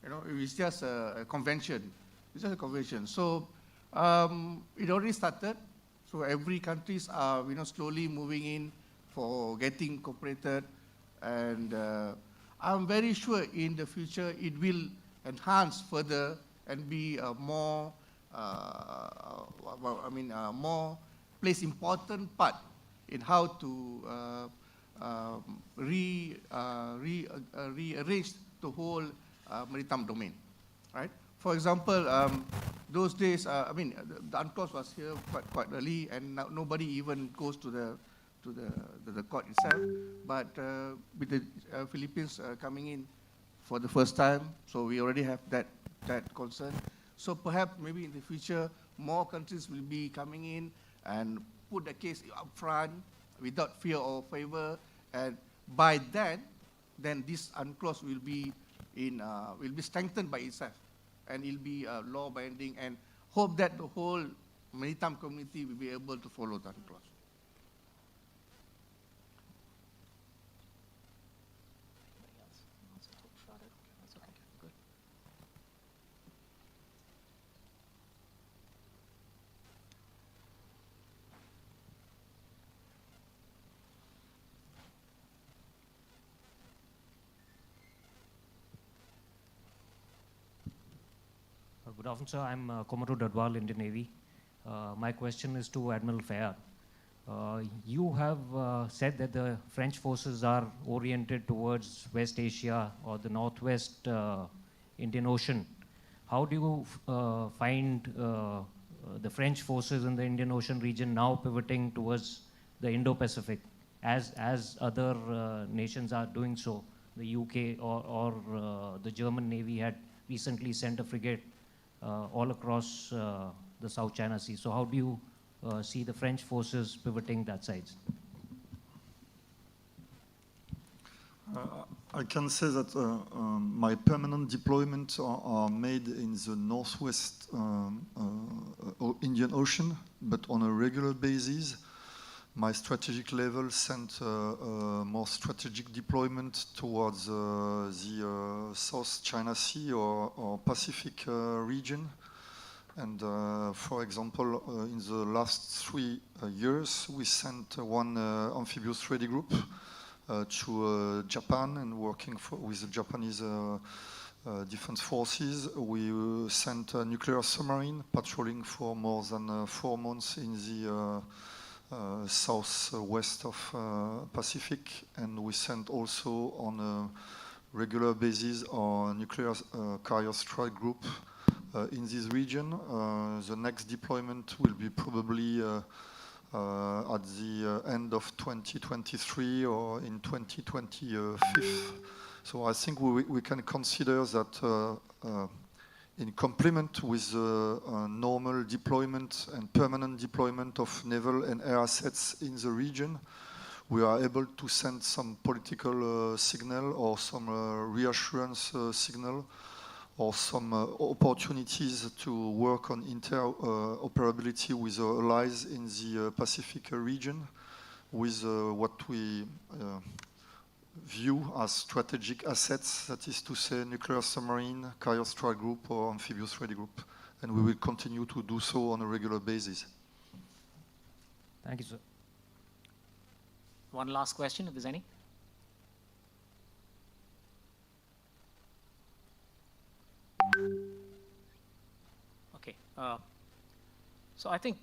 You know, it's just a convention. It's just a convention. So it already started. So every countries are slowly moving in for getting cooperated, and I'm very sure in the future it will enhance further and be more, more place important part in how to rearrange the whole maritime domain, right? For example, those days, the UNCLOS was here quite early, and nobody even goes to the court itself. But with the Philippines coming in for the first time, so we already have that concern. So perhaps maybe in the future, more countries will be coming in and put the case up front without fear or favor, and by then this UNCLOS will be strengthened by itself, and it'll be law binding, and hope that the whole maritime community will be able to follow the UNCLOS. Good afternoon, sir. I'm Commodore Dadwal, Indian Navy. My question is to Admiral Fayad. You have said that the French forces are oriented towards West Asia or the Northwest Indian Ocean. How do you find the French forces in the Indian Ocean region now pivoting towards the Indo-Pacific, as other nations are doing so? The UK or the German Navy had recently sent a frigate all across the South China Sea. So how do you see the French forces pivoting that side? I can say that my permanent deployments are made in the northwest Indian Ocean, but on a regular basis. My strategic level sent more strategic deployment towards the South China Sea or Pacific region. And for example, in the last 3 years, we sent one amphibious ready group to Japan and working with the Japanese defense forces. We sent a nuclear submarine patrolling for more than 4 months in the southwest of Pacific, and we sent also on a regular basis our nuclear carrier strike group in this region. The next deployment will be probably at the end of 2023 or in 2025. So I think we can consider that in complement with normal deployment and permanent deployment of naval and air assets in the region, we are able to send some political signal or some reassurance signal or some opportunities to work on interoperability with our allies in the Pacific region with what we view as strategic assets, that is to say nuclear submarine, carrier strike group or amphibious ready group. And we will continue to do so on a regular basis. Thank you, sir. One last question, if there's any. Okay. So I think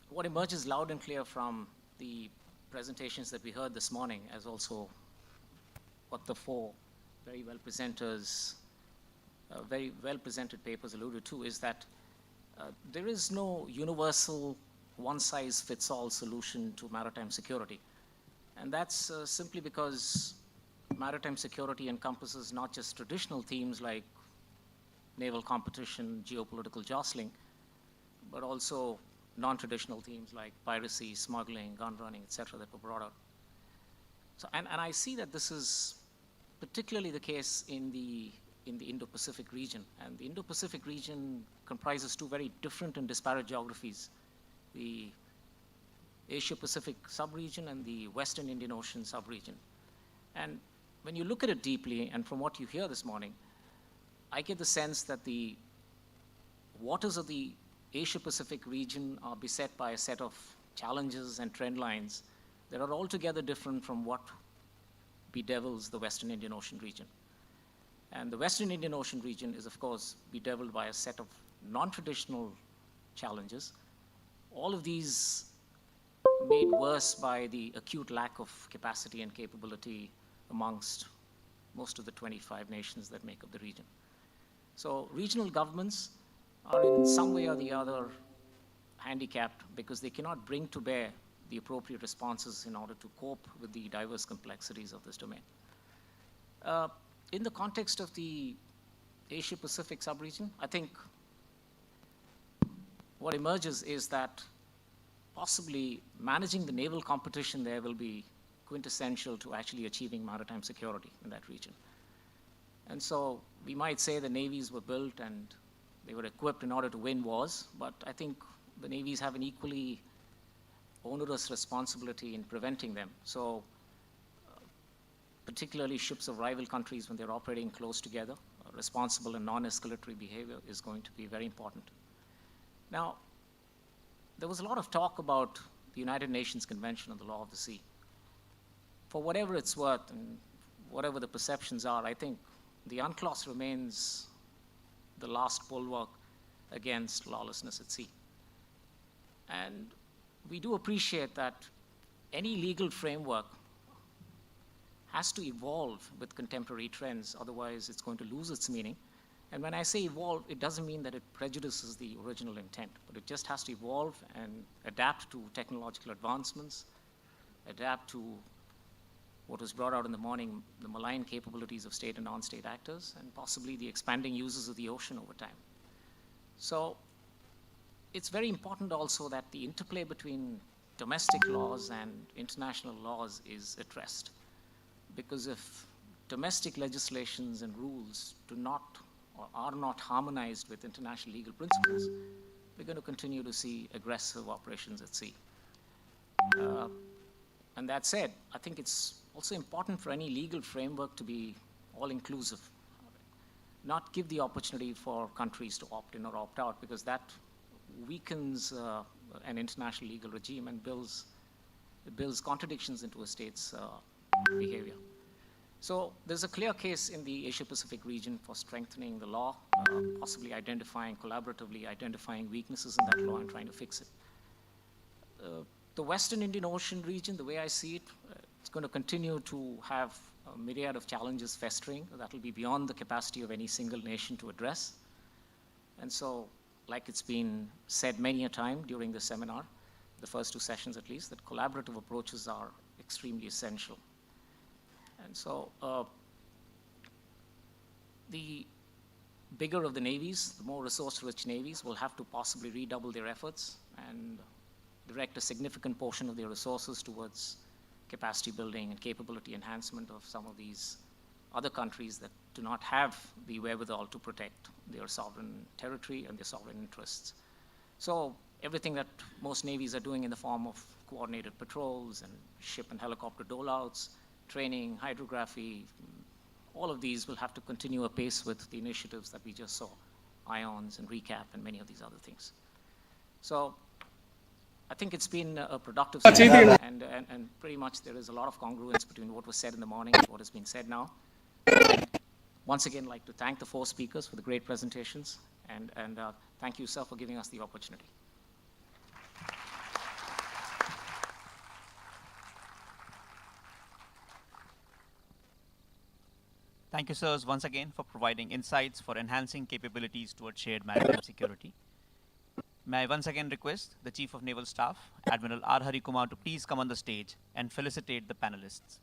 what emerges loud and clear from the presentations that we heard this morning, as also what the 4 very well presenters, very well presented papers alluded to, is that there is no universal one-size-fits-all solution to maritime security. And that's simply because maritime security encompasses not just traditional themes like naval competition, geopolitical jostling, but also non-traditional themes like piracy, smuggling, gun running, etc., that were brought up. So, and I see that this is particularly the case in the Indo-Pacific region. And the Indo-Pacific region comprises 2 very different and disparate geographies: the Asia-Pacific sub-region and the Western Indian Ocean sub-region. And when you look at it deeply, and from what you hear this morning, I get the sense that the waters of the Asia-Pacific region are beset by a set of challenges and trend lines that are altogether different from what bedevils the Western Indian Ocean region. And the Western Indian Ocean region is, of course, bedeviled by a set of non-traditional challenges. All of these made worse by the acute lack of capacity and capability amongst most of the 25 nations that make up the region. So regional governments are in some way or the other handicapped because they cannot bring to bear the appropriate responses in order to cope with the diverse complexities of this domain. In the context of the Asia-Pacific sub-region, I think what emerges is that possibly managing the naval competition there will be quintessential to actually achieving maritime security in that region. And so we might say the navies were built and they were equipped in order to win wars, but I think the navies have an equally onerous responsibility in preventing them. So particularly ships of rival countries, when they're operating close together, responsible and non-escalatory behavior is going to be very important. Now, there was a lot of talk about the United Nations Convention on the Law of the Sea. For whatever it's worth and whatever the perceptions are, I think the UNCLOS remains the last bulwark against lawlessness at sea. And we do appreciate that any legal framework has to evolve with contemporary trends, otherwise it's going to lose its meaning. And when I say evolve, it doesn't mean that it prejudices the original intent, but it just has to evolve and adapt to technological advancements, adapt to what was brought out in the morning, the malign capabilities of state and non-state actors, and possibly the expanding uses of the ocean over time. So it's very important also that the interplay between domestic laws and international laws is addressed. Because if domestic legislations and rules do not or are not harmonized with international legal principles, we're going to continue to see aggressive operations at sea. And that said, I think it's also important for any legal framework to be all-inclusive, not give the opportunity for countries to opt in or opt out, because that weakens an international legal regime and builds contradictions into a state's behavior. So there's a clear case in the Asia-Pacific region for strengthening the law, possibly collaboratively identifying weaknesses in that law and trying to fix it. The Western Indian Ocean region, the way I see it, it's going to continue to have a myriad of challenges festering that will be beyond the capacity of any single nation to address. And so, like it's been said many a time during the seminar, the first two sessions at least, that collaborative approaches are extremely essential. And so the bigger of the navies, the more resource-rich navies will have to possibly redouble their efforts and direct a significant portion of their resources towards capacity building and capability enhancement of some of these other countries that do not have the wherewithal to protect their sovereign territory and their sovereign interests. So everything that most navies are doing in the form of coordinated patrols and ship and helicopter dole-outs, training, hydrography, all of these will have to continue apace with the initiatives that we just saw, IONS and RECAP and many of these other things. So I think it's been a productive session, and pretty much there is a lot of congruence between what was said in the morning and what has been said now. Once again, I'd like to thank the four speakers for the great presentations, and thank you, sir, for giving us the opportunity. Thank you, sirs, once again for providing insights for enhancing capabilities towards shared maritime security. May I once again request the Chief of Naval Staff, Admiral R. Hari Kumar, to please come on the stage and felicitate the panelists.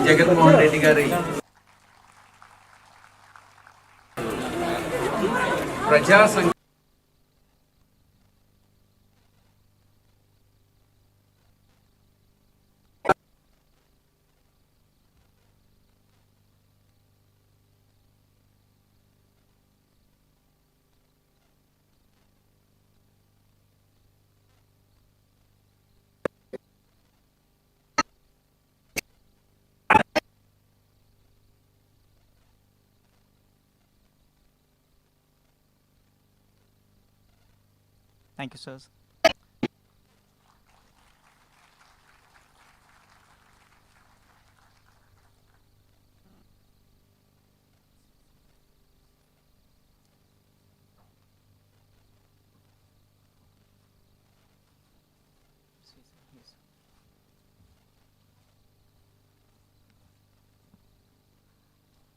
Jaganmohan Reddy గారి ప్రజా Thank you, sirs.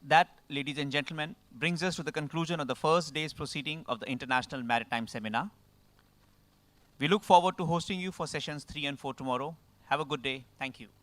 That, ladies and gentlemen, brings us to the conclusion of the first day's proceeding of the International Maritime Seminar. We look forward to hosting you for sessions 3 and 4 tomorrow. Have a good day. Thank you.